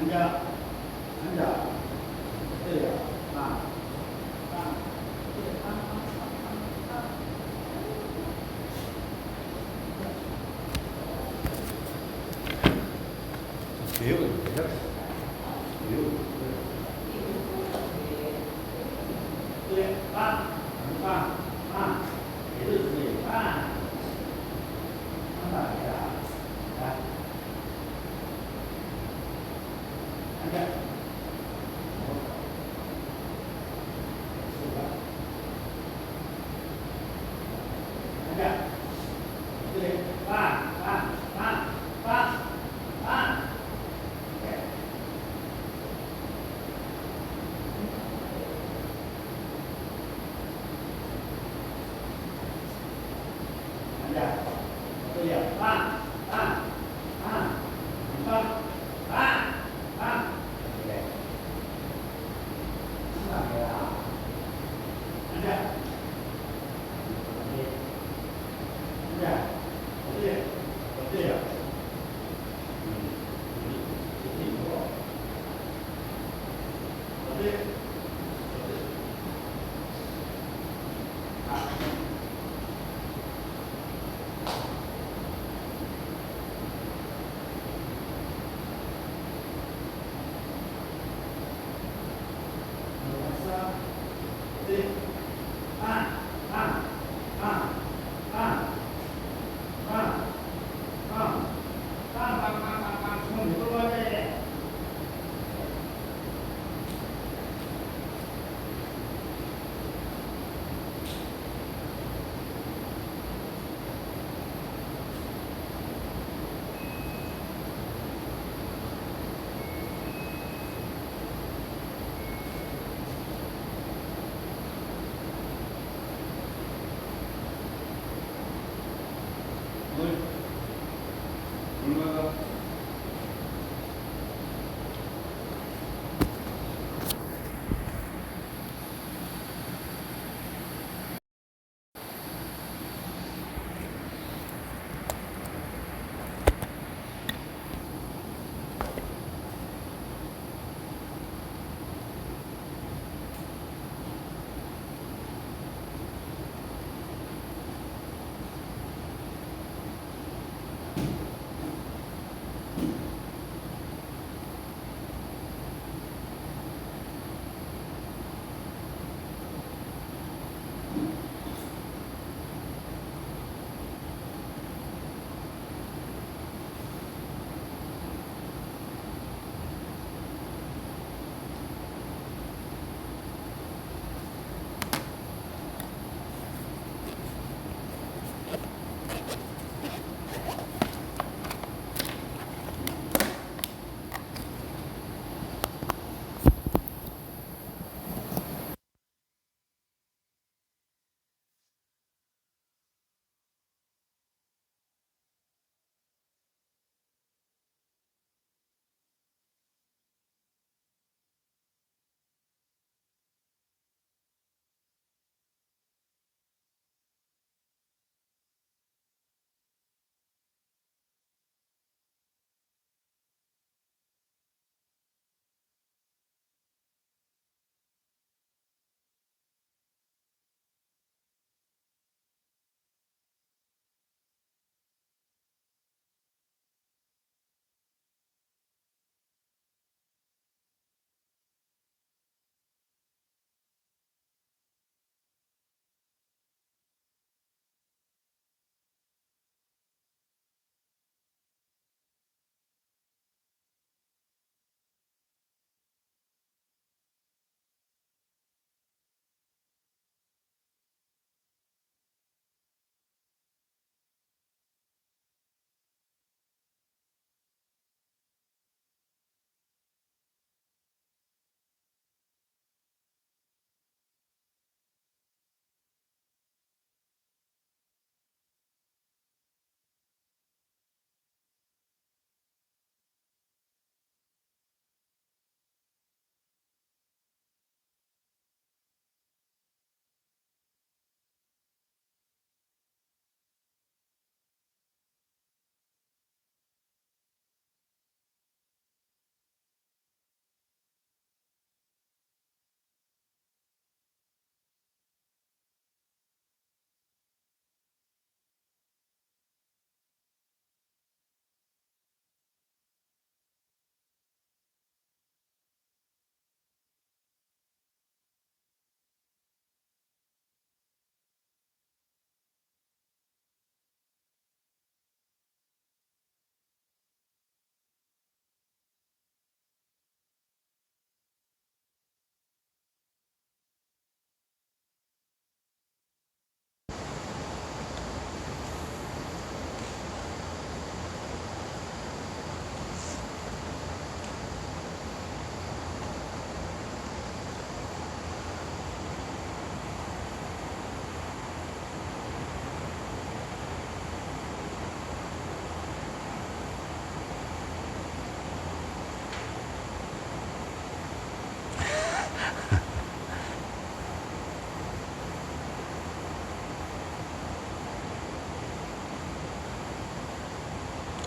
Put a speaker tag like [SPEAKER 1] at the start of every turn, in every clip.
[SPEAKER 1] 앉아, 앉아, 때려, 빵, 빵, 때려, 빵, 빵, 빵, 빵, 빵.
[SPEAKER 2] 교육은 대략 교육.
[SPEAKER 1] 그래, 빵, 빵, 빵. 예를 들어, 빵. 한번 해라. 자, 앉아. 앉아. 그래, 빵, 빵, 빵, 빵, 빵. 그래. 앉아. 그래, 빵, 빵, 빵, 빵, 빵, 빵. 그래. 생각해라. 앉아. 앉아. 어때요? 어때요? 어때? 아. 왔어? 어때? 빵, 빵, 빵, 빵, 빵, 빵, 빵, 빵, 빵, 빵, 빵. 손 들어가야 돼.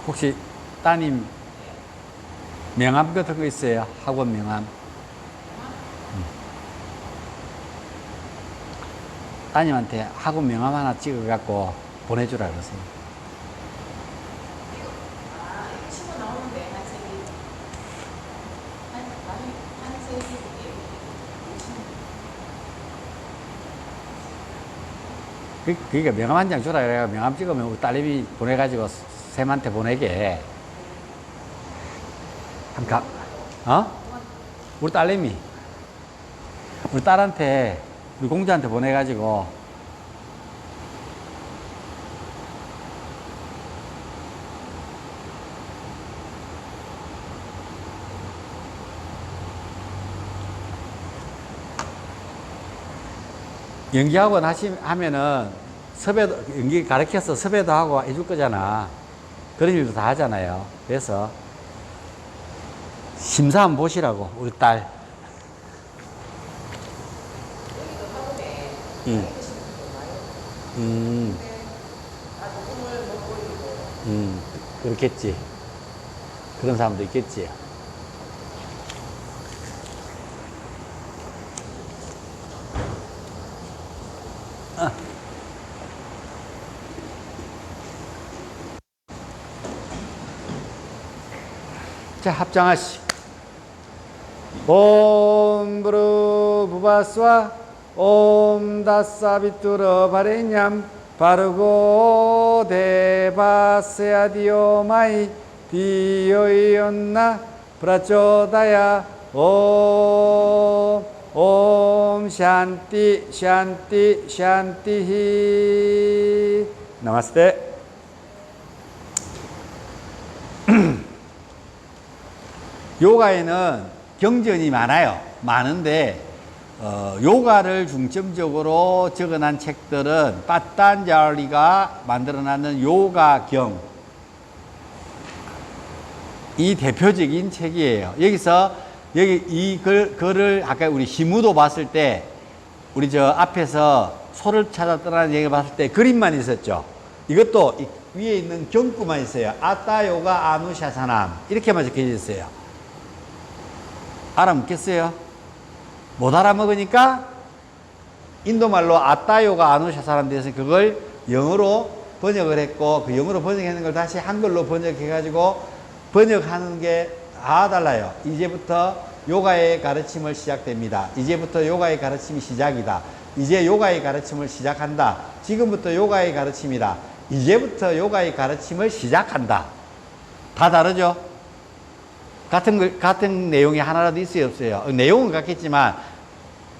[SPEAKER 3] 혹시 따님 명함 같은 거 있어요? 학원 명함? 따님한테 학원 명함 하나 찍어갖고 보내주라 그러세요.
[SPEAKER 4] 이거 치고 나오는데 한색이 한색이
[SPEAKER 3] 그러니까 명함 한 장 주라 그래가 명함 찍으면 우리 딸내미 보내가지고 쌤한테 보내게. 한번 어? 우리 딸내미. 우리 딸한테, 우리 공주한테 보내가지고. 연기학원 하면은 섭외도, 연기 가르쳐서 섭외도 하고 해줄 거잖아. 그런 일도 다 하잖아요. 그래서 심사 한번 보시라고, 우리 딸. 그렇겠지. 그런 사람도 있겠지. 자, 합장하시. 옴 브루 부바스와 옴 다사비뚜러 바레냠 바르고 데바세아디오 마이 디오이온나 브라초다야 옴 샨티 샨티 샨티히. 나마스테. 요가에는 경전이 많아요. 많은데 요가를 중점적으로 적어놓은 책들은 빠딴자리가 만들어놨는 요가경, 이 대표적인 책이에요. 여기서 여기 이 글을 아까 우리 시무도 봤을 때, 우리 저 앞에서 소를 찾아 떠나는 얘기 봤을 때 그림만 있었죠. 이것도 위에 있는 경구만 있어요. 아따요가 아누샤사남 이렇게만 적혀져 있어요. 알아먹겠어요? 못 알아먹으니까 인도말로 아따요가 아누샤사람 돼서 그걸 영어로 번역을 했고, 그 영어로 번역하는 걸 다시 한글로 번역해가지고 번역하는 게 다 달라요. 이제부터 요가의 가르침을 시작됩니다. 이제부터 요가의 가르침이 시작이다. 이제 요가의 가르침을 시작한다. 지금부터 요가의 가르침이다. 이제부터 요가의 가르침을 시작한다. 다 다르죠? 같은 내용이 하나라도 있어요, 없어요? 내용은 같겠지만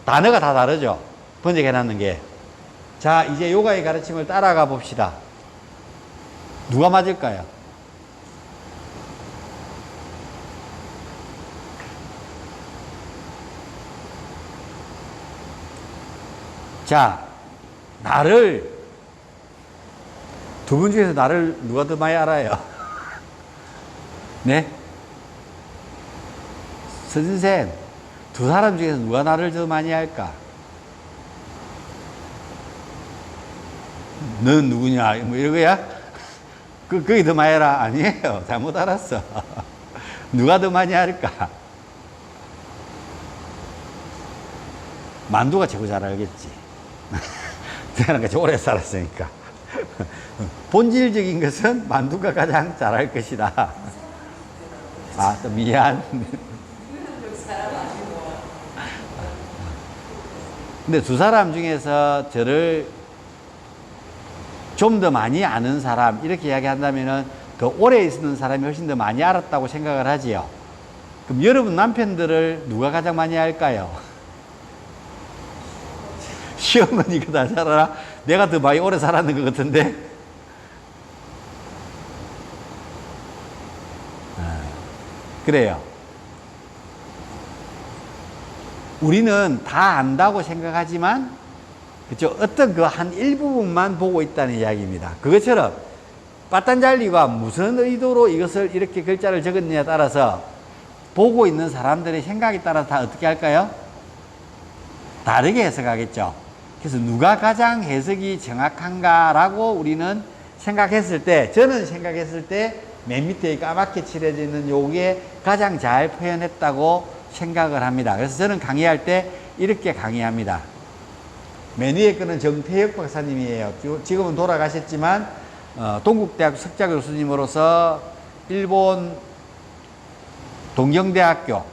[SPEAKER 3] 단어가 다 다르죠? 번역해 놨는 게. 자, 이제 요가의 가르침을 따라가 봅시다. 누가 맞을까요? 자, 두 분 중에서 나를 누가 더 많이 알아요? 네? 선생님, 두 사람 중에서 누가 나를 더 많이 알까? 넌 누구냐? 뭐 이러고야? 그게 더 많이 알아? 아니에요. 잘못 알았어. 누가 더 많이 알까? 만두가 최고 잘 알겠지. 내가 같이 오래 살았으니까. 본질적인 것은 만두가 가장 잘할 것이다. 아, 또 미안. 근데 두 사람 중에서 저를 좀 더 많이 아는 사람, 이렇게 이야기한다면은 더 오래 있는 사람이 훨씬 더 많이 알았다고 생각을 하지요. 그럼 여러분 남편들을 누가 가장 많이 알까요? 시어머니가 다 잘 알아? 내가 더 많이 오래 살았는 것 같은데? 그래요. 우리는 다 안다고 생각하지만, 그쵸? 어떤 그 한 일부분만 보고 있다는 이야기입니다. 그것처럼, 빠딴잘리가 무슨 의도로 이것을 이렇게 글자를 적었느냐에 따라서 보고 있는 사람들의 생각에 따라서 다 어떻게 할까요? 다르게 해석하겠죠. 그래서 누가 가장 해석이 정확한가라고 우리는 생각했을 때, 저는 생각했을 때 맨 밑에 까맣게 칠해져 있는 요게 가장 잘 표현했다고 생각을 합니다. 그래서 저는 강의할 때 이렇게 강의합니다. 맨 위에 거는 정태혁 박사님이에요. 지금은 돌아가셨지만 동국대학 석좌 교수님으로서 일본 동경대학교를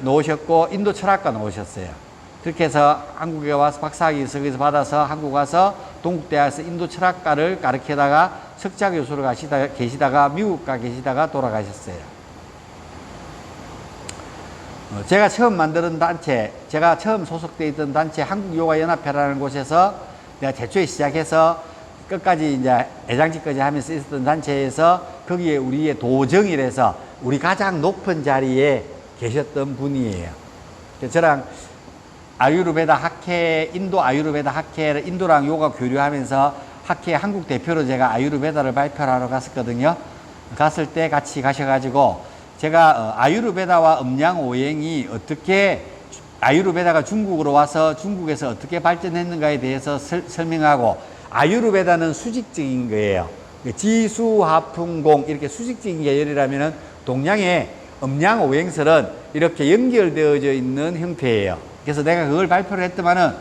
[SPEAKER 3] 놓으셨고 인도 철학과 놓으셨어요. 그렇게 해서 한국에 와서 박사학위에서 받아서 한국 와서 동국대학에서 인도 철학과를 가르치다가 석좌 교수로 계시다가 미국 가 계시다가 돌아가셨어요. 제가 처음 만드는 단체, 제가 처음 소속되어 있던 단체 한국요가연합회라는 곳에서 내가 제초에 시작해서 끝까지 이제 애장직까지 하면서 있었던 단체에서 거기에 우리의 도정이라서 우리 가장 높은 자리에 계셨던 분이에요. 저랑 아유르베다 학회, 인도 아유르베다 학회를 인도랑 요가 교류하면서 학회 한국 대표로 제가 아유르베다를 발표를 하러 갔었거든요. 갔을 때 같이 가셔가지고 제가 아유르베다와 음양오행이 어떻게 아유르베다가 중국으로 와서 중국에서 어떻게 발전했는가에 대해서 설명하고 아유르베다는 수직적인 거예요. 지수화풍공 이렇게 수직적인 계열이라면은 동양의 음양오행설은 이렇게 연결되어져 있는 형태예요. 그래서 내가 그걸 발표를 했더만은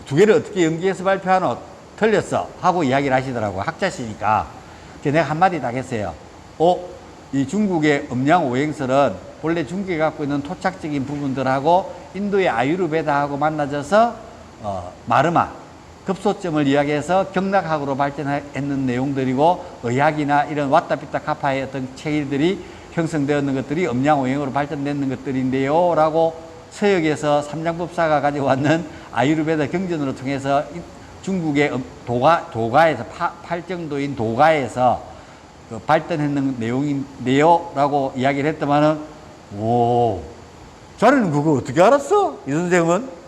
[SPEAKER 3] 두 개를 어떻게 연기해서 발표하노? 틀렸어 하고 이야기를 하시더라고. 학자시니까. 그래서 내가 한마디 딱 했어요. 이 중국의 음양오행설은 본래 중국이 갖고 있는 토착적인 부분들하고 인도의 아유르베다하고 만나져서 마르마 급소점을 이야기해서 경락학으로 발전했는 내용들이고 의학이나 이런 왔다비타 카파의 어떤 체질들이 형성되었는 것들이 음양오행으로 발전되는 것들인데요 라고 서역에서 삼장법사가 가져왔는 아유르베다 경전으로 통해서 중국의 도가에서 팔정도인 도가에서 발전했는 내용인데요 라고 이야기를 했더만은 자네는 그거 어떻게 알았어? 이 선생은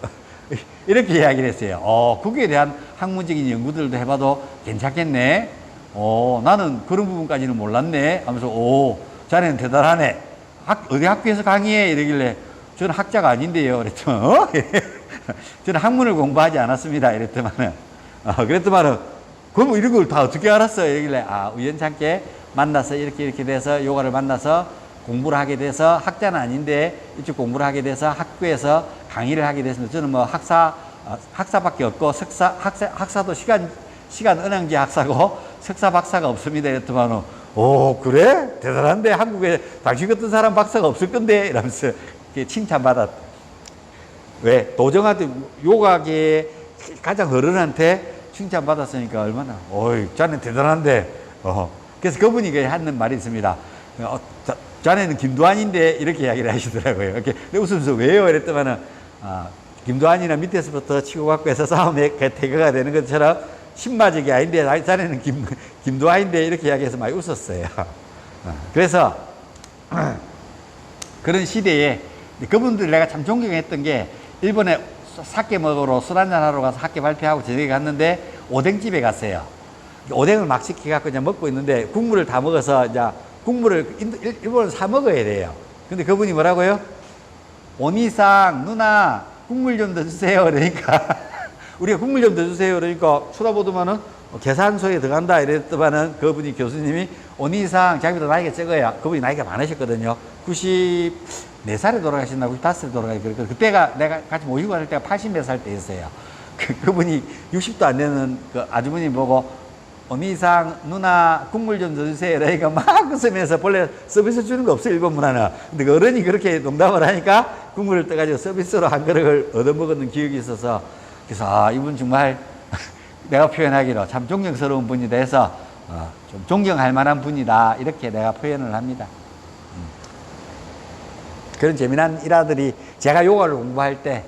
[SPEAKER 3] 이렇게 이야기를 했어요. 그거에 대한 학문적인 연구들도 해봐도 괜찮겠네. 나는 그런 부분까지는 몰랐네 하면서 자네는 대단하네. 어디 학교에서 강의해? 이러길래 저는 학자가 아닌데요. 그랬더만 저는 학문을 공부하지 않았습니다. 이랬더만은 그랬더만은 그럼 이런 걸 다 어떻게 알았어? 이러길래 우연찮게 만나서 이렇게 돼서 요가를 만나서 공부를 하게 돼서 학자는 아닌데 이쪽 공부를 하게 돼서 학교에서 강의를 하게 됐습니다. 저는 뭐 학사밖에 없고 학사도 시간 은행제 학사고 석사 박사가 없습니다. 이랬더만 그래? 대단한데 한국에 당신 같은 사람 박사가 없을 건데 이러면서 칭찬받았다. 왜? 도정한테 요가계의 가장 어른한테 칭찬받았으니까 얼마나 자네 대단한데 그래서 그분이 하는 말이 있습니다. 자네는 김두한인데 이렇게 이야기를 하시더라고요. 이렇게 웃으면서 왜요? 이랬더만은 김두한이나 밑에서부터 치고받고 해서 싸움에 대거가 되는 것처럼 신마적이 아닌데 자네는 김두한인데 이렇게 이야기해서 많이 웃었어요. 그래서 그런 시대에 그분들 내가 참 존경했던 게 일본에 사케 먹으러 술 한잔 하러 가서 학회 발표하고 저녁에 갔는데 오뎅집에 갔어요. 오뎅을 막 시켜갖고 그냥 먹고 있는데 국물을 다 먹어서 이제 국물을 일본을 사 먹어야 돼요. 근데 그분이 뭐라고요? 오니상 누나 국물 좀 더 주세요. 그러니까 우리가 국물 좀 더 주세요. 그러니까 쳐다보더만은 계산소에 들어간다 이랬더만은 그분이 교수님이 오니상 자기보다 나이가 적어요. 그분이 나이가 많으셨거든요. 94살에 돌아가셨나 95살에 돌아가셨거든요. 그때가 내가 같이 모시고 갈 때가 80몇 살 때였어요. 그분이 60도 안 되는 그 아주머니 보고 어미상 누나 국물 좀 더 주세요. 그러니까 막 웃으면서 본래 서비스 주는 거 없어요. 일본 문화는. 근데 그 어른이 그렇게 농담을 하니까 국물을 떠가지고 서비스로 한 그릇을 얻어먹었는 기억이 있어서 그래서 이분 정말 내가 표현하기로 참 존경스러운 분이다 해서 좀 존경할 만한 분이다 이렇게 내가 표현을 합니다. 그런 재미난 일화들이 제가 요가를 공부할 때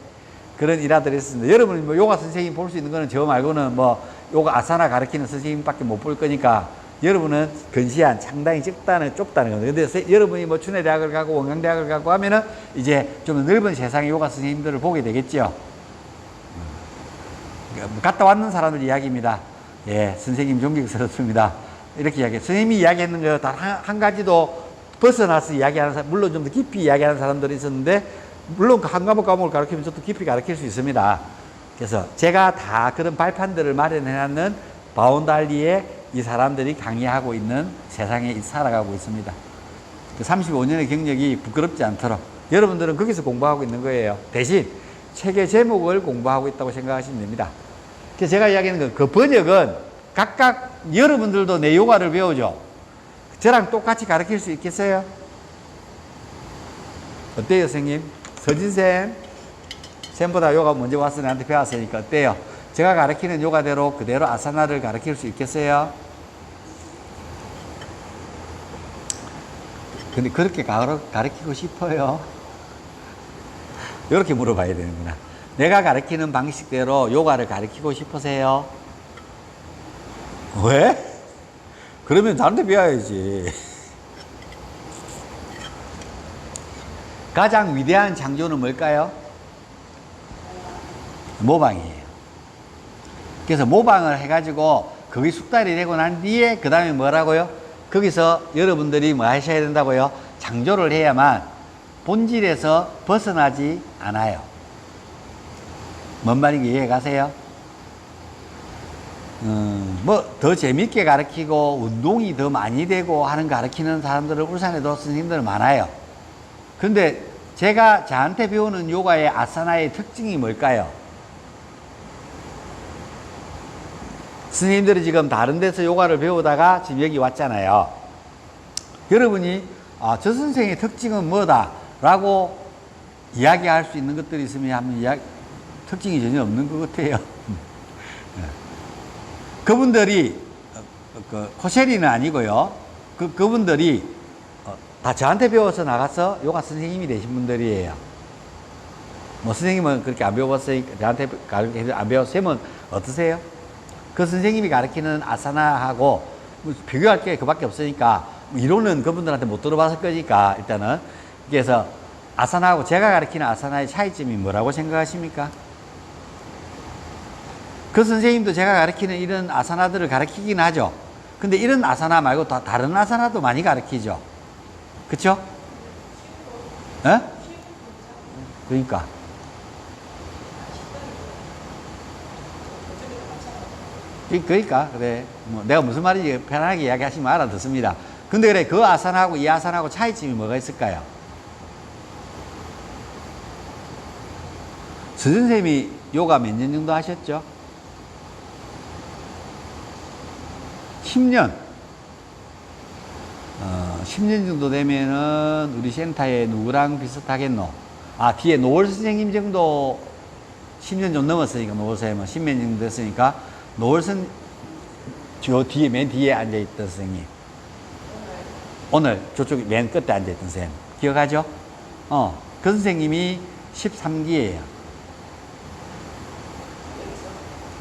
[SPEAKER 3] 그런 일화들이 있었습니다. 여러분이 뭐 요가 선생님 볼 수 있는 거는 저 말고는 뭐 요가 아사나 가르치는 선생님밖에 못 볼 거니까 여러분은 근시한 상당히 좁다는 거죠. 근데 여러분이 뭐 춘해대학을 가고 원광대학을 가고 하면은 이제 좀 넓은 세상의 요가 선생님들을 보게 되겠죠. 갔다 왔는 사람들 이야기입니다. 예, 선생님 존경스럽습니다. 이렇게 이야기해요. 선생님이 이야기했는 거 단 한 가지도 벗어나서 이야기하는 사람, 물론 좀 더 깊이 이야기하는 사람들이 있었는데, 물론 한 과목을 가르치면 좀 더 깊이 가르칠 수 있습니다. 그래서 제가 다 그런 발판들을 마련해놨는 바운달리의 이 사람들이 강의하고 있는 세상에 살아가고 있습니다. 그 35년의 경력이 부끄럽지 않도록 여러분들은 거기서 공부하고 있는 거예요. 대신 책의 제목을 공부하고 있다고 생각하시면 됩니다. 그래서 제가 이야기하는 그 번역은 각각 여러분들도 내 요가를 배우죠. 저랑 똑같이 가르칠 수 있겠어요? 어때요, 선생님? 서진쌤, 쌤보다 요가 먼저 와서 나한테 배웠으니까 어때요? 제가 가르치는 요가대로 그대로 아사나를 가르칠 수 있겠어요? 근데 그렇게 가르치고 싶어요? 이렇게 물어봐야 되는구나. 내가 가르치는 방식대로 요가를 가르치고 싶으세요? 왜? 그러면 다른 데 배워야지. 가장 위대한 창조는 뭘까요? 모방이에요. 그래서 모방을 해가지고 거기 숙달이 되고 난 뒤에 그 다음에 뭐라고요? 거기서 여러분들이 뭐 하셔야 된다고요? 창조를 해야만 본질에서 벗어나지 않아요. 뭔 말인지 이해 가세요? 뭐 더 재밌게 가르치고 운동이 더 많이 되고 하는 가르치는 사람들은 울산에도 선생님들 많아요. 근데 제가 저한테 배우는 요가의 아사나의 특징이 뭘까요? 선생님들이 지금 다른 데서 요가를 배우다가 지금 여기 왔잖아요. 여러분이 저 선생의 특징은 뭐다 라고 이야기할 수 있는 것들이 있으면 한번 특징이 전혀 없는 것 같아요. 그분들이 코셰리는 아니고요. 그분들이 다 저한테 배워서 나가서 요가 선생님이 되신 분들이에요. 뭐 선생님은 그렇게 안 배워봤으니까 저한테 안 배워서 쌤은 어떠세요? 그 선생님이 가르치는 아사나하고 뭐 비교할 게 그밖에 없으니까 이론은 그분들한테 못 들어봤을 거니까 일단은 그래서 아사나하고 제가 가르치는 아사나의 차이점이 뭐라고 생각하십니까? 그 선생님도 제가 가르치는 이런 아사나들을 가르치긴 하죠. 근데 이런 아사나 말고 다 다른 아사나도 많이 가르치죠. 그쵸? 에? 그러니까. 그러니까 그래 뭐 내가 무슨 말인지 편하게 이야기하시면 알아듣습니다. 근데 그래 그 아산하고 이 아산하고 차이점이 뭐가 있을까요? 서준쌤이 요가 몇 년 정도 하셨죠? 10년 10년 정도 되면은 우리 센터에 누구랑 비슷하겠노? 뒤에 노월 선생님 정도 10년 좀 넘었으니까 노월 선생님은 10년 정도 됐으니까 노을선 저 뒤에 맨 뒤에 앉아있던 선생님 오늘 저쪽 맨 끝에 앉아있던 선생님 기억하죠? 그 선생님이 13기예요.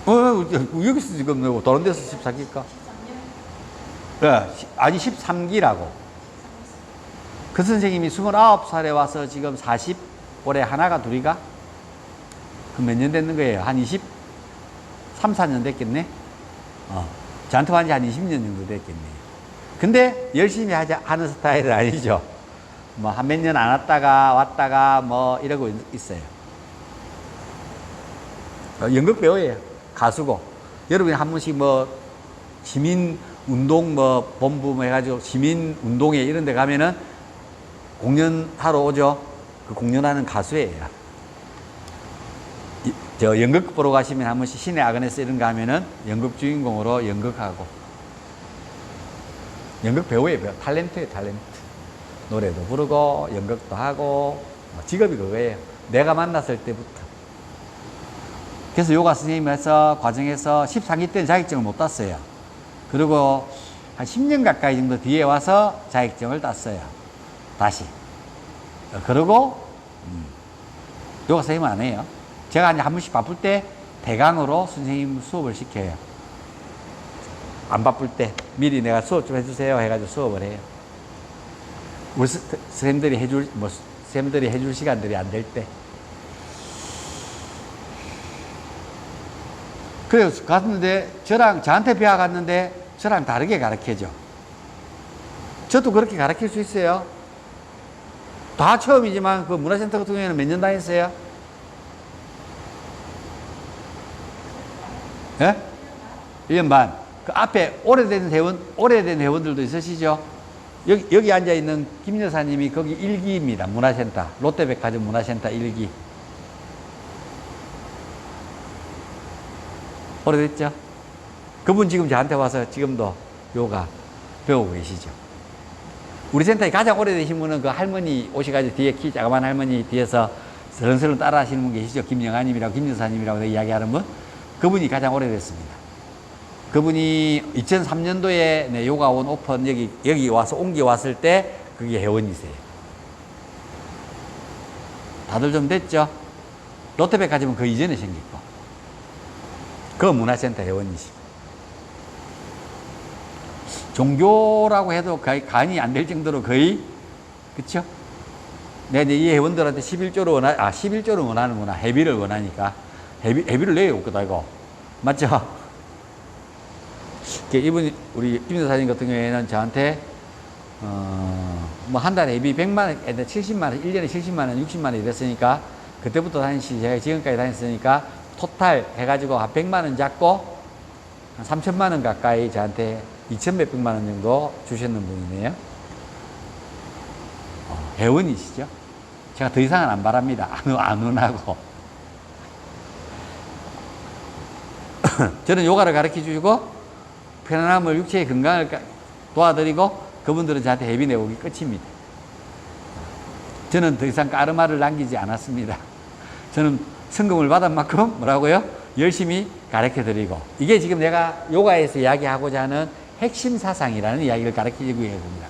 [SPEAKER 3] 여기서 지금 다른 데서 14기일까? 아니 13기라고. 그 선생님이 29살에 와서 지금 40 올해 하나가 둘이가? 그럼 몇 년 됐는 거예요? 한 3, 4년 됐겠네? 저한테 완전 한 20년 정도 됐겠네. 근데 열심히 하는 스타일은 아니죠. 뭐, 한 몇 년 안 왔다가 뭐, 이러고 있어요. 연극 배우예요. 가수고. 여러분이 한 번씩 뭐, 시민 운동 뭐, 본부 뭐 해가지고 시민 운동회 이런 데 가면은 공연하러 오죠. 그 공연하는 가수예요. 저 연극 보러 가시면 한 번씩 신의 아그네스 이런 거 하면은 연극 주인공으로 연극하고 연극 배우예요. 탤런트예요. 탤런트. 노래도 부르고 연극도 하고 직업이 그거예요. 내가 만났을 때부터. 그래서 요가 선생님에서 과정에서 13기 때는 자격증을 못 땄어요. 그리고 한 10년 가까이 정도 뒤에 와서 자격증을 땄어요. 다시. 그리고 요가 선생님은 안 해요. 제가 이제 한 번씩 바쁠 때 대강으로 선생님 수업을 시켜요. 안 바쁠 때 미리 내가 수업 좀 해주세요 해가지고 수업을 해요. 우리 선생님들이 해줄 시간들이 안 될 때. 그래서 갔는데 저한테 배워 갔는데 저랑 다르게 가르쳐줘. 저도 그렇게 가르칠 수 있어요. 다 처음이지만 그 문화센터 같은 경우에는 몇 년 다녔어요? 예? 1년 반. 그 앞에 오래된 회원들도 있으시죠? 여기 앉아있는 김 여사님이 거기 1기입니다. 문화센터. 롯데백화점 문화센터 1기. 오래됐죠? 그분 지금 저한테 와서 지금도 요가 배우고 계시죠? 우리 센터에 가장 오래되신 분은 그 할머니 오셔가지고 뒤에 키 작은 할머니 뒤에서 서른서른 따라 하시는 분 계시죠? 김영아님이라고, 김여사님이라고 이야기하는 분. 그분이 가장 오래됐습니다. 그분이 2003년도에 요가원 오픈 여기 와서 옮겨왔을 때 그게 회원이세요. 다들 좀 됐죠? 롯데백화점은 그 이전에 생겼고. 그 문화센터 회원이시고. 종교라고 해도 거의 간이 안 될 정도로 거의, 그쵸? 내가 이제 이 회원들한테 11조를 원하는구나. 회비를 원하니까. 회비를 내요, 없거든, 이거. 맞죠? 이분, 우리 김여사님 같은 경우에는 저한테, 뭐, 한 달에 회비 100만원, 70만원, 1년에 70만원, 60만원 이랬으니까, 그때부터 제가 지금까지 다녔으니까, 토탈 해가지고 한 100만원 잡고, 한 3천만원 가까이 저한테 2천 몇백만원 정도 주셨는 분이네요. 회원이시죠? 제가 더 이상은 안 바랍니다. 안 원하고. 저는 요가를 가르쳐 주시고, 편안함을, 육체의 건강을 도와드리고, 그분들은 저한테 회비 내오기 끝입니다. 저는 더 이상 까르마를 남기지 않았습니다. 저는 성금을 받은 만큼 뭐라고요? 열심히 가르쳐 드리고, 이게 지금 내가 요가에서 이야기하고자 하는 핵심 사상이라는 이야기를 가르쳐 주고 있습니다.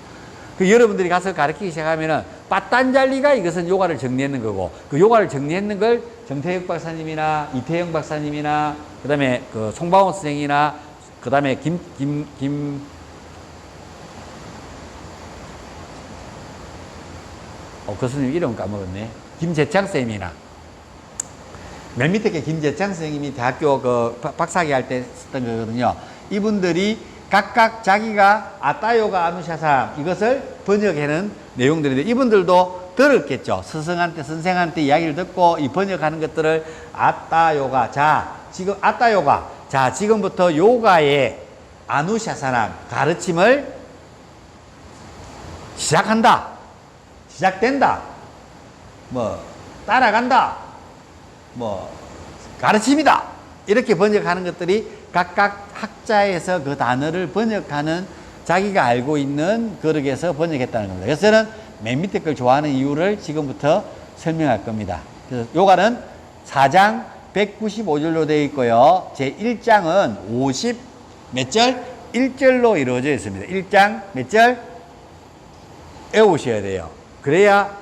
[SPEAKER 3] 그 여러분들이 가서 가르치기 시작하면은 빠딴잘리가 이것은 요가를 정리했는 거고, 그 요가를 정리했는 걸 정태혁 박사님이나 이태영 박사님이나 그다음에 그 송방호 선생이나 그다음에 교수님 이름 까먹었네. 김재창 쌤이나 맨 밑에 게 김재창 선생님이 대학교 그 박사학위 할 때 썼던 거거든요. 이분들이 각각 자기가 아따요가 아누샤사 이것을 번역하는 내용들인데, 이분들도 들었겠죠. 스승한테, 선생한테 이야기를 듣고 이 번역하는 것들을 아따요가, 지금 아따요가, 지금부터 요가의 아누샤사나 가르침을 시작한다, 시작된다, 뭐 따라간다, 뭐 가르침이다, 이렇게 번역하는 것들이 각각 학자에서 그 단어를 번역하는 자기가 알고 있는 그릇에서 번역했다는 겁니다. 그래서 저는 맨 밑에 걸 좋아하는 이유를 지금부터 설명할 겁니다. 그래서 요가는 4장 195절로 되어 있고요. 제 1장은 50 몇 절? 1절로 이루어져 있습니다. 1장 몇 절? 외우셔야 돼요. 그래야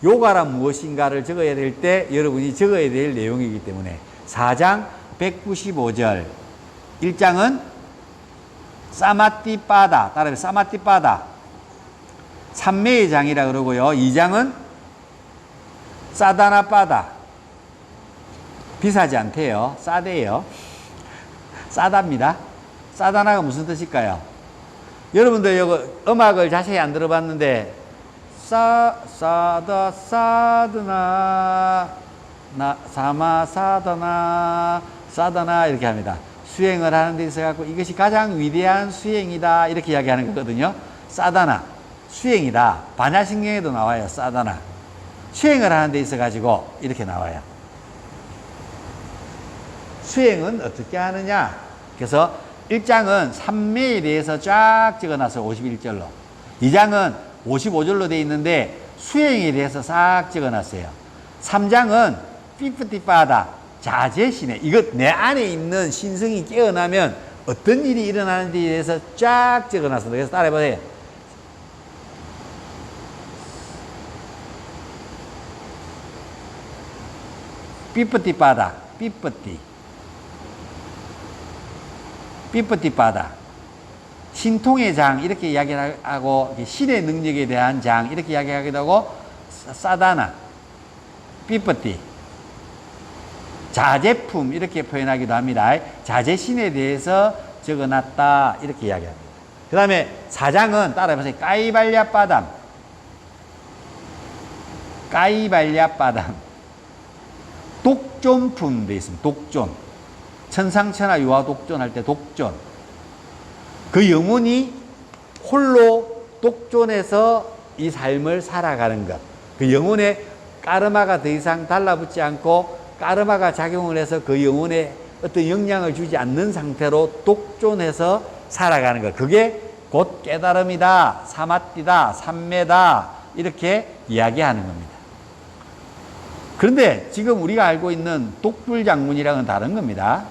[SPEAKER 3] 요가란 무엇인가를 적어야 될 때 여러분이 적어야 될 내용이기 때문에 4장 195절 1장은 사마티빠다, 따라해 사마티빠다, 삼매의 장이라 그러고요. 2장은 사다나빠다, 비싸지 않대요. 싸대요. 싸답니다. 사다나가 무슨 뜻일까요? 여러분들 이거 음악을 자세히 안 들어봤는데 사다 사드나 사마 사다나 사다나 이렇게 합니다. 수행을 하는 데 있어 갖고 이것이 가장 위대한 수행이다 이렇게 이야기하는 거거든요. 사다나 수행이다. 반야신경에도 나와요. 사다나 수행을 하는 데 있어 가지고 이렇게 나와요. 수행은 어떻게 하느냐? 그래서 1장은 삼매에 대해서 쫙 적어놨어요. 51절로. 2장은 55절로 되어 있는데 수행에 대해서 싹 적어놨어요. 3장은 피프티빠다, 자제시네. 이것 내 안에 있는 신성이 깨어나면 어떤 일이 일어나는지에 대해서 쫙 적어놨습니다. 그래서 따라해보세요. 피프티빠다, 피프티빠다. 신통의 장 이렇게 이야기하고 신의 능력에 대한 장 이렇게 이야기하기도 하고 사다나, 피프티, 자제품 이렇게 표현하기도 합니다. 자제신에 대해서 적어놨다 이렇게 이야기합니다. 그 다음에 4장은 따라해보세요. 까이발랴빠담, 까이발랴빠담, 독존품 되어 있습니다. 독존, 천상천하 유화 독존 할 때 독존, 그 영혼이 홀로 독존해서 이 삶을 살아가는 것. 그 영혼에 까르마가 더 이상 달라붙지 않고 까르마가 작용을 해서 그 영혼에 어떤 영향을 주지 않는 상태로 독존해서 살아가는 것. 그게 곧 깨달음이다, 사마띠다, 삼매다 이렇게 이야기하는 겁니다. 그런데 지금 우리가 알고 있는 독불장문이랑은 다른 겁니다.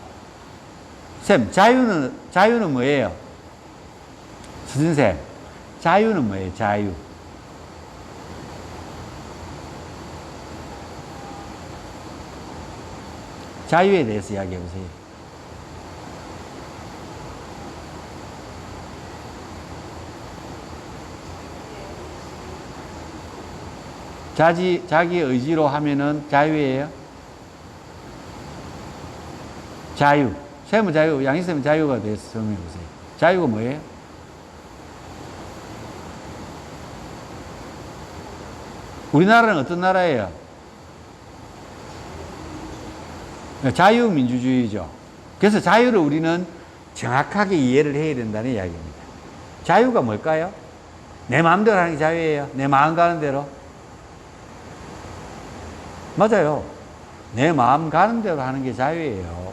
[SPEAKER 3] 쌤, 자유는 뭐예요? 선생님, 자유는 뭐예요? 자유. 자유에 대해서 이야기해 보세요. 자기 의지로 하면은 자유예요? 자유. 쌤은 자유, 양희쌤은 자유가 대해서 설명해 보세요. 자유가 뭐예요? 우리나라는 어떤 나라예요? 자유민주주의죠. 그래서 자유를 우리는 정확하게 이해를 해야 된다는 이야기입니다. 자유가 뭘까요? 내 마음대로 하는 게 자유예요. 내 마음 가는 대로. 맞아요. 내 마음 가는 대로 하는 게 자유예요.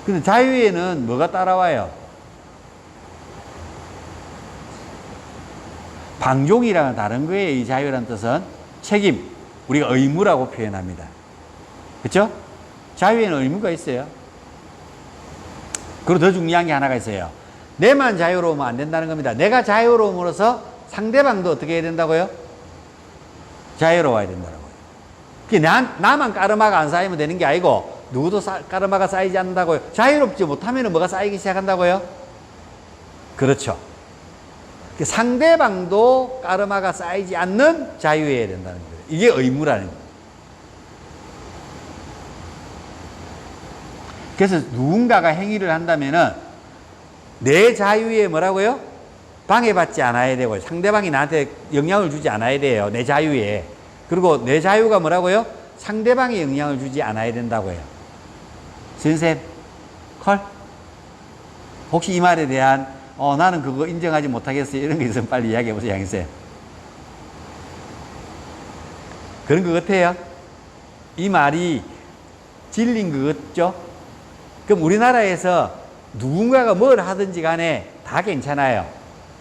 [SPEAKER 3] 근데 자유에는 뭐가 따라와요? 방종이랑은 다른 거예요. 이 자유라는 뜻은 책임, 우리가 의무라고 표현합니다. 그렇죠? 자유에는 의무가 있어요. 그리고 더 중요한 게 하나가 있어요. 내만 자유로우면 안 된다는 겁니다. 내가 자유로움으로써 상대방도 어떻게 해야 된다고요? 자유로워야 된다고요. 나만 까르마가 안 쌓이면 되는 게 아니고 누구도 까르마가 쌓이지 않는다고요. 자유롭지 못하면 뭐가 쌓이기 시작한다고요? 그렇죠. 상대방도 까르마가 쌓이지 않는 자유해야 된다는 거예요. 이게 의무라는 거예요. 그래서 누군가가 행위를 한다면은 내 자유에 뭐라고요? 방해받지 않아야 되고요. 상대방이 나한테 영향을 주지 않아야 돼요. 내 자유에. 그리고 내 자유가 뭐라고요? 상대방이 영향을 주지 않아야 된다고요. 선생님, 콜? 혹시 이 말에 대한 나는 그거 인정하지 못하겠어요. 이런 거 있으면 빨리 이야기해 보세요, 양희쌤. 그런 것 같아요. 이 말이 진리인 것 같죠? 그럼 우리나라에서 누군가가 뭘 하든지 간에 다 괜찮아요.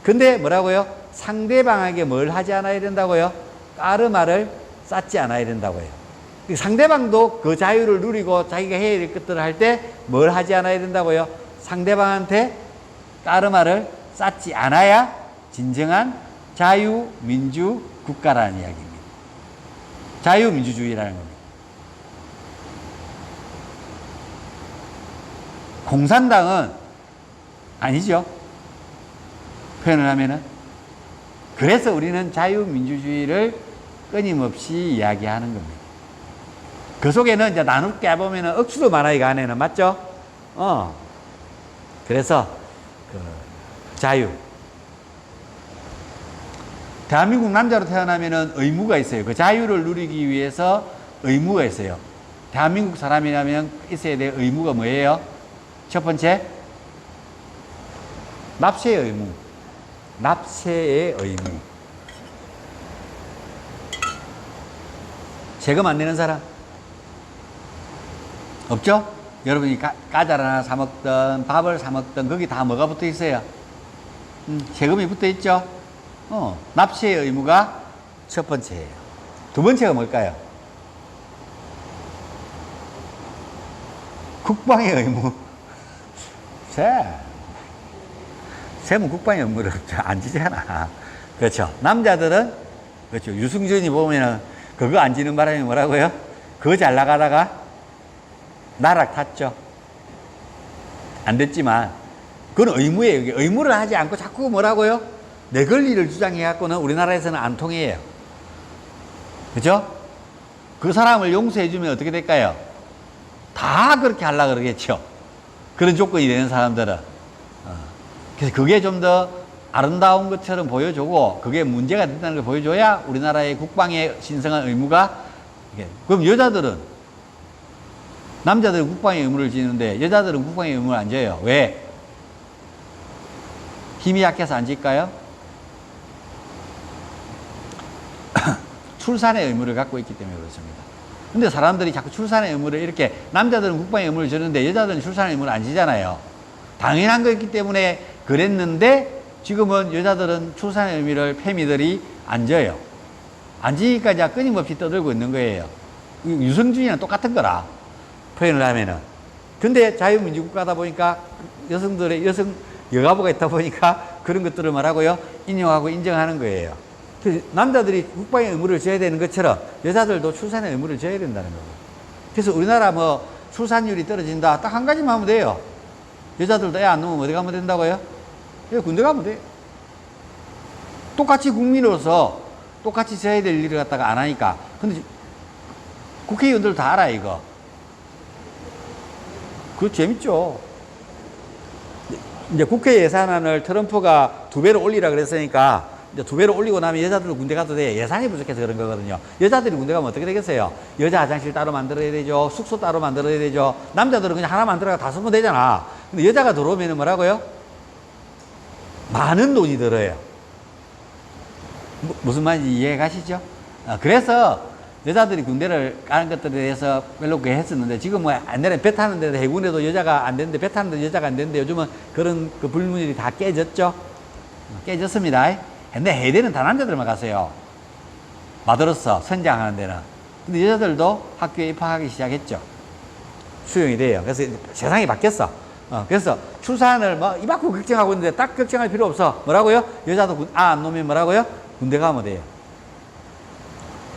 [SPEAKER 3] 근데 뭐라고요? 상대방에게 뭘 하지 않아야 된다고요? 까르마를 쌓지 않아야 된다고요. 상대방도 그 자유를 누리고 자기가 해야 될 것들을 할 때 뭘 하지 않아야 된다고요? 상대방한테 까르마를 쌓지 않아야 진정한 자유민주 국가라는 이야기입니다. 자유민주주의라는 겁니다. 공산당은 아니죠. 표현을 하면은. 그래서 우리는 자유민주주의를 끊임없이 이야기하는 겁니다. 그 속에는 이제 나눕게 해보면은 억수로 많아요, 그 안에는. 맞죠? 그래서, 자유. 대한민국 남자로 태어나면은 의무가 있어요. 그 자유를 누리기 위해서 의무가 있어요. 대한민국 사람이라면 있어야 될 의무가 뭐예요? 첫 번째, 납세의 의무. 납세의 의무. 세금 안 내는 사람? 없죠? 여러분이 과자를 하나 사 먹든 밥을 사 먹든 거기 다 뭐가 붙어 있어요? 세금이 붙어 있죠? 납세의 의무가 첫 번째예요. 두 번째가 뭘까요? 국방의 의무. 셈은 국방의 의무를 안 지잖아. 그렇죠. 남자들은, 그렇죠. 유승준이 보면은 그거 안 지는 바람에 뭐라고요? 그거 잘 나가다가 나락 탔죠. 안 됐지만, 그건 의무예요. 의무를 하지 않고 자꾸 뭐라고요? 내 권리를 주장해갖고는 우리나라에서는 안 통해요. 그죠? 그 사람을 용서해주면 어떻게 될까요? 다 그렇게 하려고 그러겠죠. 그런 조건이 되는 사람들은. 그래서 그게 좀 더 아름다운 것처럼 보여주고, 그게 문제가 된다는 걸 보여줘야 우리나라의 국방의 신성한 의무가, 그럼 여자들은 남자들은 국방의 의무를 지는데 여자들은 국방의 의무를 안 져요. 왜? 힘이 약해서 안 질까요? 출산의 의무를 갖고 있기 때문에 그렇습니다. 근데 사람들이 자꾸 출산의 의무를 이렇게 남자들은 국방의 의무를 지는데 여자들은 출산의 의무를 안 지잖아요. 당연한 거였기 때문에 그랬는데 지금은 여자들은 출산의 의무를 페미들이 안 져요. 안 지니까 이제 끊임없이 떠들고 있는 거예요. 유성주의랑 똑같은 거라 표현을 하면은. 근데 자유민주국가다 보니까 여가부가 있다 보니까 그런 것들을 말하고요. 인용하고 인정하는 거예요. 남자들이 국방의 의무를 져야 되는 것처럼 여자들도 출산의 의무를 져야 된다는 거예요. 그래서 우리나라 뭐 출산율이 떨어진다. 딱 한 가지만 하면 돼요. 여자들도 애 안 낳으면 어디 가면 된다고요? 군대 가면 돼요. 똑같이 국민으로서 똑같이 져야 될 일을 갖다가 안 하니까. 근데 국회의원들 다 알아, 이거. 그거 재밌죠. 이제 국회 예산안을 트럼프가 2배로 올리라 그랬으니까 이제 2배로 올리고 나면 여자들도 군대 가도 돼. 예산이 부족해서 그런 거거든요. 여자들이 군대 가면 어떻게 되겠어요? 여자 화장실 따로 만들어야 되죠. 숙소 따로 만들어야 되죠. 남자들은 그냥 하나 만들어가 다 쓰면 되잖아. 근데 여자가 들어오면 뭐라고요? 많은 돈이 들어요. 무슨 말인지 이해 가시죠? 그래서 여자들이 군대를 가는 것들에 대해서 별로 그게 했었는데 지금 뭐 옛날에 배 타는 데도 해군에도 여자가 안 되는데 배 타는 데도 여자가 안 되는데 요즘은 그런 그 불문율이 다 깨졌죠? 깨졌습니다. 근데 해대는 다 남자들만 갔어요. 마더로서 선장하는 데는. 근데 여자들도 학교에 입학하기 시작했죠. 수용이 돼요. 그래서 세상이 바뀌었어. 그래서 출산을 뭐 이만큼 걱정하고 있는데 딱 걱정할 필요 없어. 뭐라고요? 여자도 안 놓으면 뭐라고요? 군대 가면 돼요.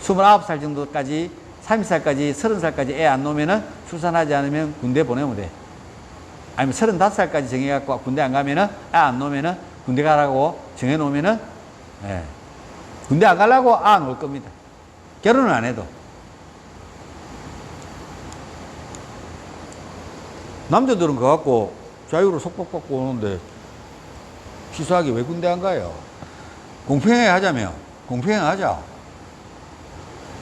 [SPEAKER 3] 29살 정도까지, 30살까지, 30살까지 애 안 놓으면은 출산하지 않으면 군대 보내면 돼. 아니면 35살까지 정해갖고 군대 안 가면은 애 안 놓으면은 군대 가라고 정해놓으면은 예. 군대 안 가려고 안 올 겁니다. 결혼은 안 해도. 남자들은 그거 갖고 자유로 속박받고 오는데 시소하게 왜 군대 안 가요? 공평하게 하자며. 공평하게 하자.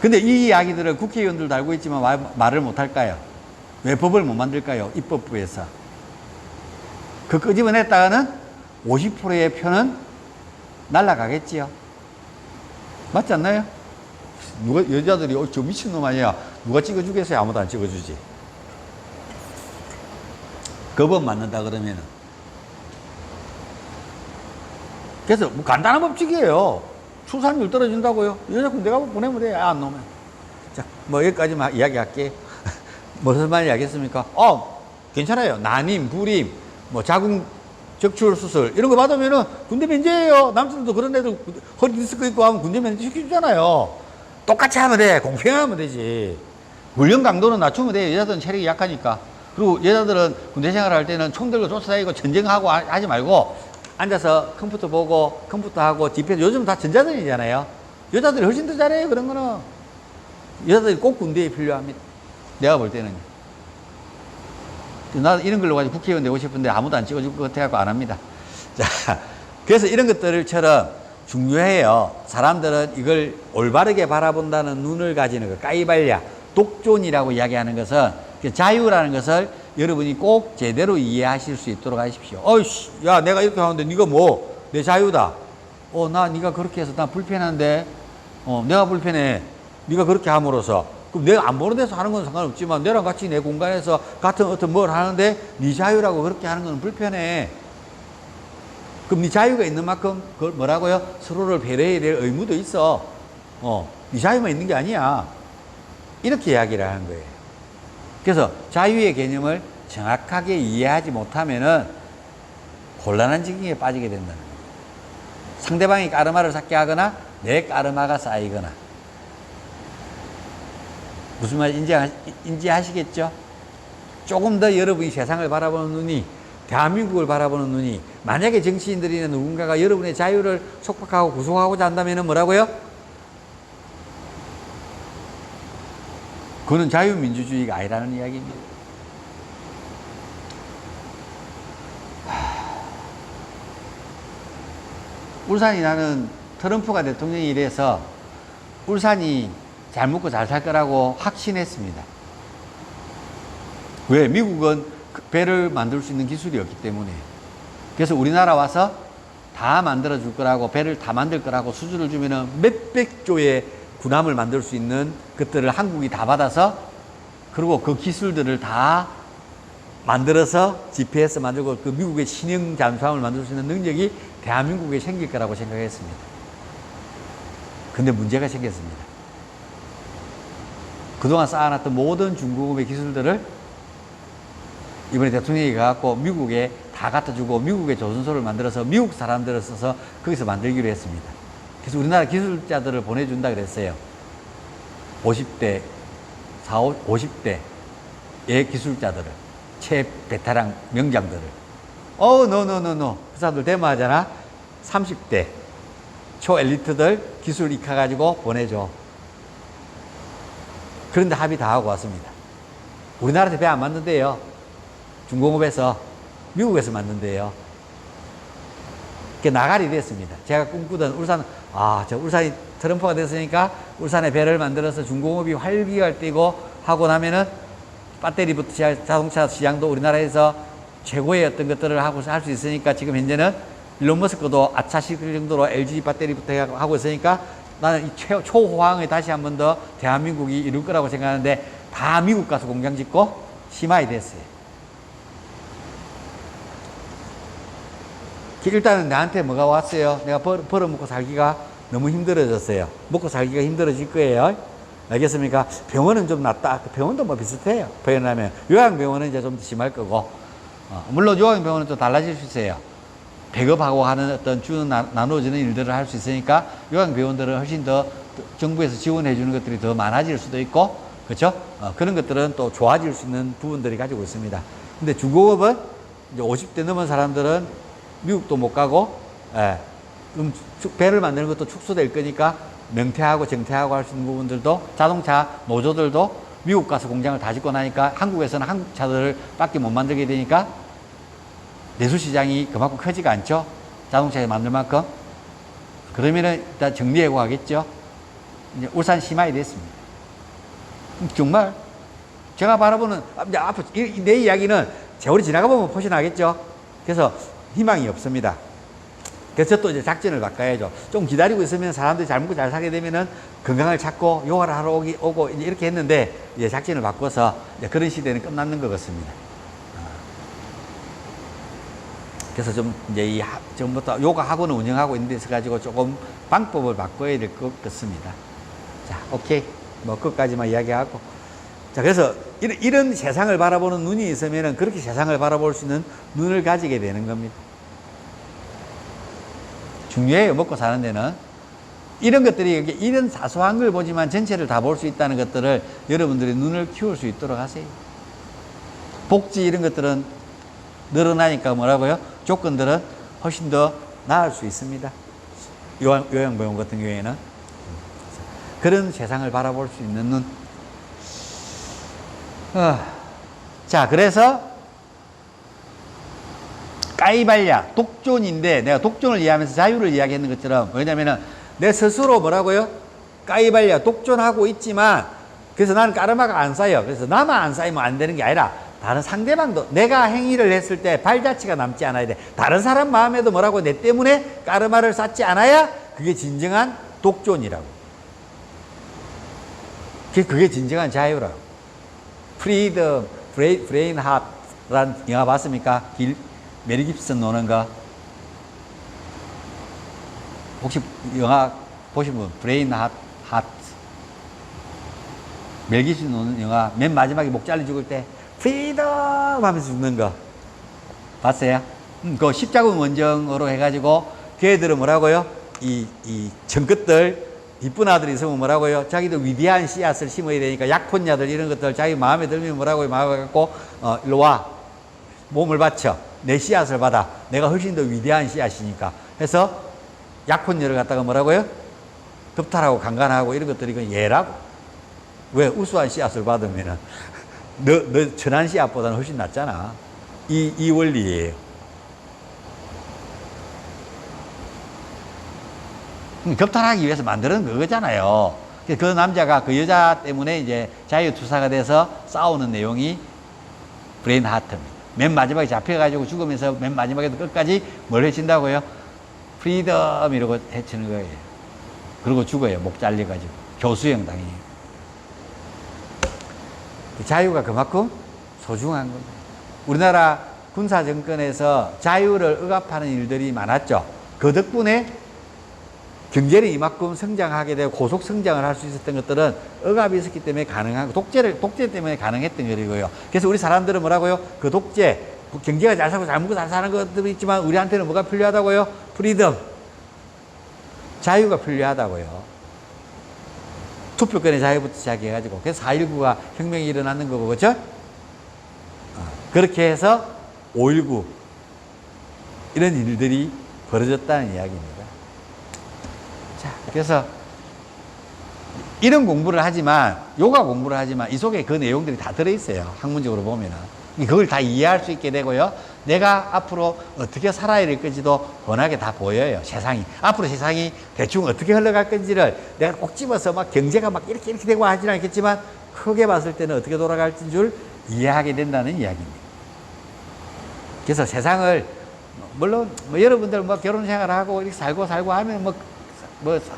[SPEAKER 3] 근데 이 이야기들을 국회의원들도 알고 있지만 말을 못 할까요? 왜 법을 못 만들까요? 입법부에서. 그 끄집어냈다가는 50%의 표는 날라가겠지요. 맞지 않나요? 여자들이 저 미친놈 아니야. 누가 찍어주겠어요? 아무도 안 찍어주지. 그 법 맞는다 그러면은. 그래서 뭐 간단한 법칙이에요. 출산율 떨어진다고요. 여자 군대 가면 보내면 돼. 안 놓으면. 자, 뭐 여기까지만 이야기할게. 무슨 말인지 알겠습니까? 괜찮아요. 난임, 불임, 뭐 자궁 적출 수술 이런 거 받으면은 군대 면제예요. 남자들도 그런 애들 허리 디스크 있고 하면 군대 면제 시켜주잖아요. 똑같이 하면 돼. 공평하면 되지. 물량 강도는 낮추면 돼요. 여자들은 체력이 약하니까. 그리고 여자들은 군대 생활을 할 때는 총 들고 쫓아다니고 전쟁하고 하지 말고 앉아서 컴퓨터 보고 컴퓨터 하고 집에서 요즘 다 전자전이잖아요. 여자들이 훨씬 더 잘해요. 그런 거는. 여자들이 꼭 군대에 필요합니다. 내가 볼 때는. 나 이런 걸로 가지고 국회의원 되고 싶은데 아무도 안 찍어줄 것 같아갖고 안 합니다. 자, 그래서 이런 것들처럼 중요해요. 사람들은 이걸 올바르게 바라본다는 눈을 가지는 거. 까이발랴, 독존이라고 이야기하는 것은 자유라는 것을 여러분이 꼭 제대로 이해하실 수 있도록 하십시오. 어이씨, 야, 내가 이렇게 하는데 네가 뭐? 내 자유다. 네가 그렇게 해서 나 불편한데, 내가 불편해. 네가 그렇게 함으로써. 그럼 내가 안 보는 데서 하는 건 상관없지만 너랑 같이 내 공간에서 같은 어떤 뭘 하는데 네 자유라고 그렇게 하는 건 불편해. 그럼 네 자유가 있는 만큼 그걸 뭐라고요? 서로를 배려해야 될 의무도 있어. 네 자유만 있는 게 아니야. 이렇게 이야기를 하는 거예요. 그래서 자유의 개념을 정확하게 이해하지 못하면은 곤란한 지경에 빠지게 된다는 거예요. 상대방이 까르마를 쌓게 하거나 내 까르마가 쌓이거나. 무슨 말인지 인지하시겠죠? 조금 더 여러분이 세상을 바라보는 눈이, 대한민국을 바라보는 눈이, 만약에 정치인들이나 누군가가 여러분의 자유를 속박하고 구속하고자 한다면 뭐라고요? 그거는 자유민주주의가 아니라는 이야기입니다. 울산이 나는 트럼프가 대통령이 돼서 울산이 잘 먹고 잘 살 거라고 확신했습니다. 왜? 미국은 그 배를 만들 수 있는 기술이 없기 때문에. 그래서 우리나라 와서 다 만들어 줄 거라고, 배를 다 만들 거라고 수주를 주면은 몇백 조의 군함을 만들 수 있는 것들을 한국이 다 받아서, 그리고 그 기술들을 다 만들어서 GPS 만들고 그 미국의 신형 잠수함을 만들 수 있는 능력이 대한민국에 생길 거라고 생각했습니다. 근데 문제가 생겼습니다. 그동안 쌓아놨던 모든 중공업의 기술들을 이번에 대통령이 가갖고 미국에 다 갖다 주고 미국의 조선소를 만들어서 미국 사람들을 써서 거기서 만들기로 했습니다. 그래서 우리나라 기술자들을 보내준다 그랬어요. 50대, 50대의 기술자들을, 최베테랑 명장들을. 노. 그 사람들 데모하잖아. 30대 초 엘리트들 기술 익혀가지고 보내줘. 그런데 합의 다 하고 왔습니다. 우리나라에서 배 안 만든대요. 중공업에서, 미국에서 만든대요. 그게 나가리 됐습니다. 제가 꿈꾸던 울산, 저 울산이 트럼프가 됐으니까 울산에 배를 만들어서 중공업이 활기가 뛰고 하고 나면은 배터리부터 자동차 시장도 우리나라에서 최고의 어떤 것들을 하고 할 수 있으니까, 지금 현재는 일론 머스크도 아차 싶을 정도로 LG 배터리부터 하고 있으니까 나는 이 초호황을 다시 한 번 더 대한민국이 이룰 거라고 생각하는데, 다 미국 가서 공장 짓고 심하게 됐어요. 일단은 나한테 뭐가 왔어요? 내가 벌어먹고 살기가 너무 힘들어졌어요. 먹고 살기가 힘들어질 거예요. 알겠습니까? 병원은 좀 낫다. 병원도 뭐 비슷해요. 병원하면 요양병원은 이제 좀 더 심할 거고, 물론 요양병원은 또 달라질 수 있어요. 배급하고 하는 어떤 주는 나눠지는 일들을 할 수 있으니까 요양병원들은 훨씬 더 정부에서 지원해 주는 것들이 더 많아질 수도 있고, 그렇죠? 그런 것들은 또 좋아질 수 있는 부분들이 가지고 있습니다. 근데 중공업은 이제 50대 넘은 사람들은 미국도 못 가고, 그럼 배를 만드는 것도 축소될 거니까 명퇴하고 정퇴하고 할 수 있는 부분들도, 자동차 노조들도 미국 가서 공장을 다 짓고 나니까 한국에서는 한국 차들을 밖에 못 만들게 되니까 내수 시장이 그만큼 크지가 않죠. 자동차에 만들 만큼. 그러면은 일단 정리하고 가겠죠. 이제 울산 심하게 됐습니다. 정말 제가 바라보는, 앞으로 내 이야기는 세월이 지나가 보면 포시 나겠죠. 그래서 희망이 없습니다. 그래서 또 이제 작전을 바꿔야죠. 좀 기다리고 있으면 사람들이 잘 먹고 잘 사게 되면은 건강을 찾고 요가를 하러 오고 이제 이렇게 했는데, 이제 작전을 바꿔서 이제 그런 시대는 끝났는 것 같습니다. 그래서 좀 이제 지금부터 요가 학원을 운영하고 있는 데서 가지고 조금 방법을 바꿔야 될 것 같습니다. 자, 오케이. 뭐, 끝까지만 이야기하고. 자, 그래서 이런 세상을 바라보는 눈이 있으면은 그렇게 세상을 바라볼 수 있는 눈을 가지게 되는 겁니다. 중요해요, 먹고 사는 데는. 이런 것들이, 이런 사소한 걸 보지만 전체를 다 볼 수 있다는 것들을 여러분들이 눈을 키울 수 있도록 하세요. 복지 이런 것들은 늘어나니까 뭐라고요? 조건들은 훨씬 더 나을 수 있습니다. 요양병원 같은 경우에는. 그런 세상을 바라볼 수 있는 눈. 자, 그래서 까이발야, 독존인데, 내가 독존을 이해하면서 자유를 이야기했는 것처럼, 왜냐면은 내 스스로 뭐라고요? 까이발야, 독존하고 있지만, 그래서 나는 까르마가 안 쌓여. 그래서 나만 안 쌓이면 안 되는 게 아니라 다른 상대방도, 내가 행위를 했을 때 발자취가 남지 않아야 돼. 다른 사람 마음에도 뭐라고, 내 때문에 까르마를 쌓지 않아야 그게 진정한 독존이라고. 그게 진정한 자유라고. 프리덤, 브레인 핫라는 영화 봤습니까? 메리 깁슨 노는 거. 혹시 영화 보신 분? 브레인 핫. 메리 깁슨 노는 영화, 맨 마지막에 목 잘려 죽을 때 프리덤 하면서 죽는 거 봤어요? 그 십자군 원정으로 해가지고 걔들은 뭐라고요? 이 정끝들 이쁜 아들이 있으면 뭐라고요? 자기도 위대한 씨앗을 심어야 되니까 약혼녀들 이런 것들 자기 마음에 들면 뭐라고요? 마음에 갖고 일로 와, 몸을 바쳐, 내 씨앗을 받아, 내가 훨씬 더 위대한 씨앗이니까 해서 약혼녀를 갖다가 뭐라고요? 덥탈하고 강간하고 이런 것들이 그 예라고. 왜? 우수한 씨앗을 받으면은 너 천한 씨앗보다는 훨씬 낫잖아. 이 원리예요. 격탈하기 위해서 만드는 그거잖아요. 그 남자가 그 여자 때문에 이제 자유투사가 돼서 싸우는 내용이 브레인 하트입니다. 맨 마지막에 잡혀가지고 죽으면서 맨 마지막에도 끝까지 뭘 해친다고요? 프리덤 이러고 해치는 거예요. 그리고 죽어요. 목 잘려가지고. 교수형 당해요. 자유가 그만큼 소중한 겁니다. 우리나라 군사정권에서 자유를 억압하는 일들이 많았죠. 그 덕분에 경제는 이만큼 성장하게 되고 고속 성장을 할 수 있었던 것들은 억압이 있었기 때문에 가능한, 독재 때문에 가능했던 거리고요. 그래서 우리 사람들은 뭐라고요? 그 독재, 경제가 잘 살고 잘 먹고 잘 사는 것들이 있지만 우리한테는 뭐가 필요하다고요? 프리덤. 자유가 필요하다고요. 투표권의 자유부터 시작해가지고. 그래서 4.19가 혁명이 일어나는 거고, 그죠? 그렇게 해서 5.19 이런 일들이 벌어졌다는 이야기입니다. 자, 그래서 이런 공부를 하지만, 요가 공부를 하지만 이 속에 그 내용들이 다 들어있어요. 학문적으로 보면은. 그걸 다 이해할 수 있게 되고요. 내가 앞으로 어떻게 살아야 될 건지도 번하게 다 보여요. 세상이. 앞으로 세상이 대충 어떻게 흘러갈 건지를 내가 꼭 집어서 막 경제가 막 이렇게 되고 하지는 않겠지만 크게 봤을 때는 어떻게 돌아갈 줄 이해하게 된다는 이야기입니다. 그래서 세상을, 물론 여러분들 결혼 생활하고 이렇게 살고 하면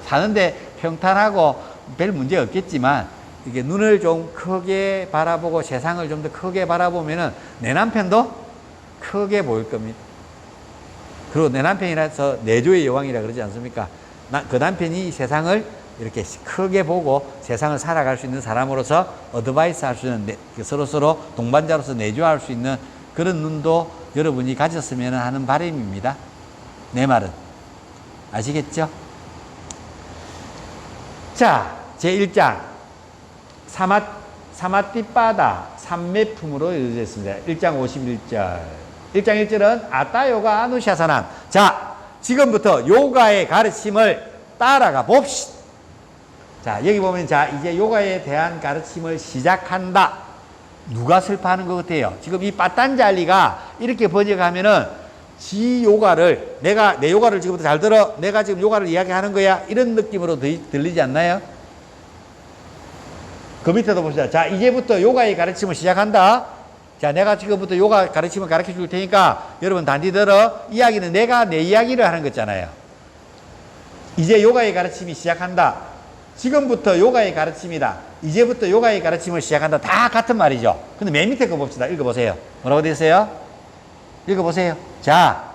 [SPEAKER 3] 사는데 평탄하고 별 문제 없겠지만 이게 눈을 좀 크게 바라보고 세상을 좀 더 크게 바라보면은 내 남편도 크게 보일 겁니다. 그리고 내 남편이라서 내조의 여왕이라 그러지 않습니까? 그 남편이 세상을 이렇게 크게 보고 세상을 살아갈 수 있는 사람으로서 어드바이스 할 수 있는, 서로서로 동반자로서 내조할 수 있는 그런 눈도 여러분이 가졌으면 하는 바람입니다. 내 말은. 아시겠죠? 자, 제1장. 사마띠빠다 삼매품으로 이루어져 있습니다. 1장 51절. 1장 1절은 아따요가 아누샤사남. 자, 지금부터 요가의 가르침을 따라가 봅시다. 자, 여기 보면, 자, 이제 요가에 대한 가르침을 시작한다. 누가 설파하는 것 같아요? 지금 이 빠딴잘리가 이렇게 번역하면은 지 요가를, 내 요가를 지금부터 잘 들어. 내가 지금 요가를 이야기하는 거야. 이런 느낌으로 들리지 않나요? 그 밑에도 봅시다. 자, 이제부터 요가의 가르침을 시작한다. 자, 내가 지금부터 요가 가르침을 가르쳐 줄 테니까 여러분 단디 들어. 이야기는 내가 내 이야기를 하는 거잖아요. 이제 요가의 가르침이 시작한다. 지금부터 요가의 가르침이다. 이제부터 요가의 가르침을 시작한다. 다 같은 말이죠. 근데 맨 밑에 거 봅시다. 읽어보세요. 뭐라고 되어 있어요? 읽어보세요. 자,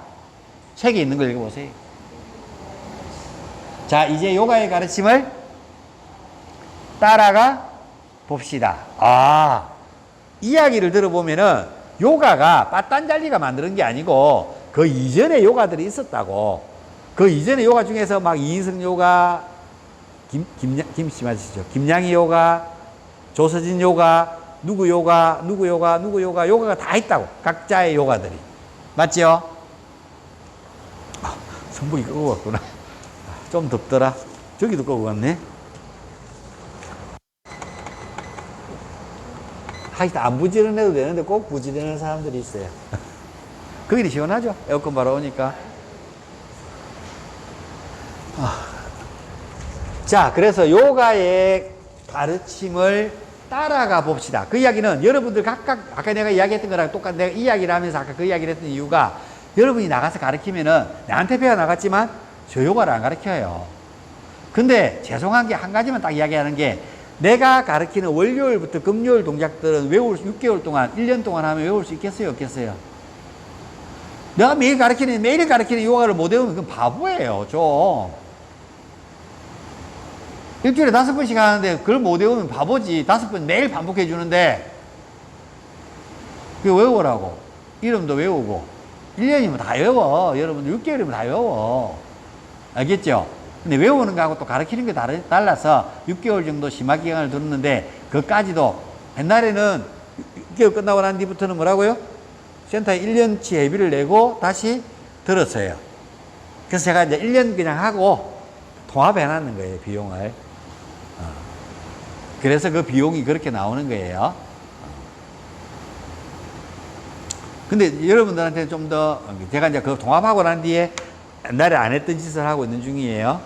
[SPEAKER 3] 책에 있는 걸 읽어보세요. 자, 이제 요가의 가르침을 따라가 봅시다. 아, 이야기를 들어보면은 요가가 빠딴잘리가 만드는 게 아니고 그 이전에 요가들이 있었다고. 그 이전에 요가 중에서 막 이인성 요가, 김씨 맞으시죠? 김양희 요가, 조서진 요가, 누구 요가, 요가가 다 있다고. 각자의 요가들이. 맞죠? 아, 선풍기 끄고 갔구나. 좀 덥더라. 저기도 끄고 갔네. 하여튼 안 부지런해도 되는데 꼭 부지런한 사람들이 있어요. 거기는 시원하죠? 에어컨 바로 오니까. 자, 그래서 요가의 가르침을 따라가 봅시다. 그 이야기는 여러분들 각각, 아까 내가 이야기했던 거랑 똑같은, 내가 이야기를 하면서 아까 그 이야기를 했던 이유가 여러분이 나가서 가르치면은 나한테 배워 나갔지만 저 요가를 안 가르쳐요. 근데 죄송한 게 한 가지만 딱 이야기하는 게, 내가 가르치는 월요일부터 금요일 동작들은 6개월 동안, 1년 동안 하면 외울 수 있겠어요? 없겠어요? 내가 매일 가르치는 요가를 못 외우면 그건 바보예요, 좀. 일주일에 5번씩 하는데 그걸 못 외우면 바보지. 5번 매일 반복해 주는데 그거 외우라고. 이름도 외우고 1년이면 다 외워. 여러분들 6개월이면 다 외워. 알겠죠? 근데 외우는 거하고 또 가르치는 게 달라서 6개월 정도 심화 기간을 두었는데, 그까지도 옛날에는 6개월 끝나고 난 뒤부터는 뭐라고요? 센터에 1년치 회비를 내고 다시 들었어요. 그래서 제가 이제 1년 그냥 하고 통합해 놨는 거예요, 비용을. 그래서 그 비용이 그렇게 나오는 거예요. 근데 여러분들한테 좀 더, 제가 이제 그 통합하고 난 뒤에 옛날에 안 했던 짓을 하고 있는 중이에요.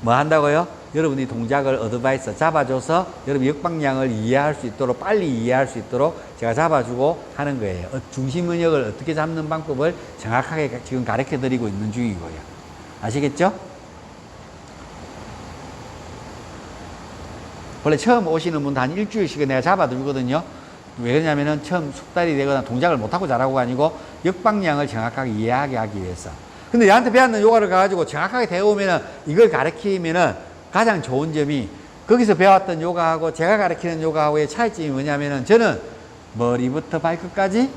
[SPEAKER 3] 뭐 한다고요? 여러분이 동작을 어드바이스 잡아줘서 여러분 역방향을 이해할 수 있도록 빨리 이해할 수 있도록 제가 잡아주고 하는 거예요. 중심 근력을 어떻게 잡는 방법을 정확하게 지금 가르쳐 드리고 있는 중이고요. 아시겠죠? 원래 처음 오시는 분도 한 일주일씩은 내가 잡아두거든요. 왜 그러냐면은 처음 숙달이 되거나 동작을 못하고 잘하고 아니고 역방향을 정확하게 이해하게 하기 위해서. 근데 얘한테 배웠는 요가를 가가지고 정확하게 배우면은 이걸 가르치면은 가장 좋은 점이 거기서 배웠던 요가하고 제가 가르치는 요가하고의 차이점이 뭐냐면은 저는 머리부터 발끝까지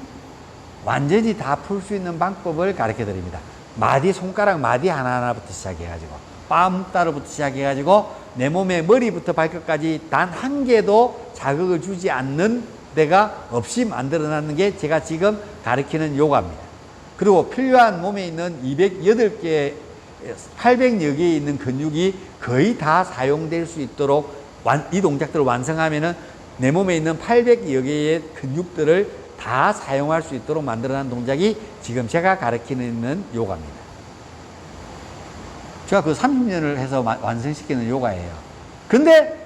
[SPEAKER 3] 완전히 다 풀 수 있는 방법을 가르쳐 드립니다. 마디, 손가락 마디 하나하나부터 시작해가지고 빰따로부터 시작해가지고 내 몸의 머리부터 발끝까지 단 한 개도 자극을 주지 않는 데가 없이 만들어놨는 게 제가 지금 가르치는 요가입니다. 그리고 필요한 몸에 있는 208개, 800여 개에 있는 근육이 거의 다 사용될 수 있도록 이 동작들을 완성하면은 내 몸에 있는 800여 개의 근육들을 다 사용할 수 있도록 만들어낸 동작이 지금 제가 가르치는 요가입니다. 제가 그 30년을 해서 완성시키는 요가예요. 근데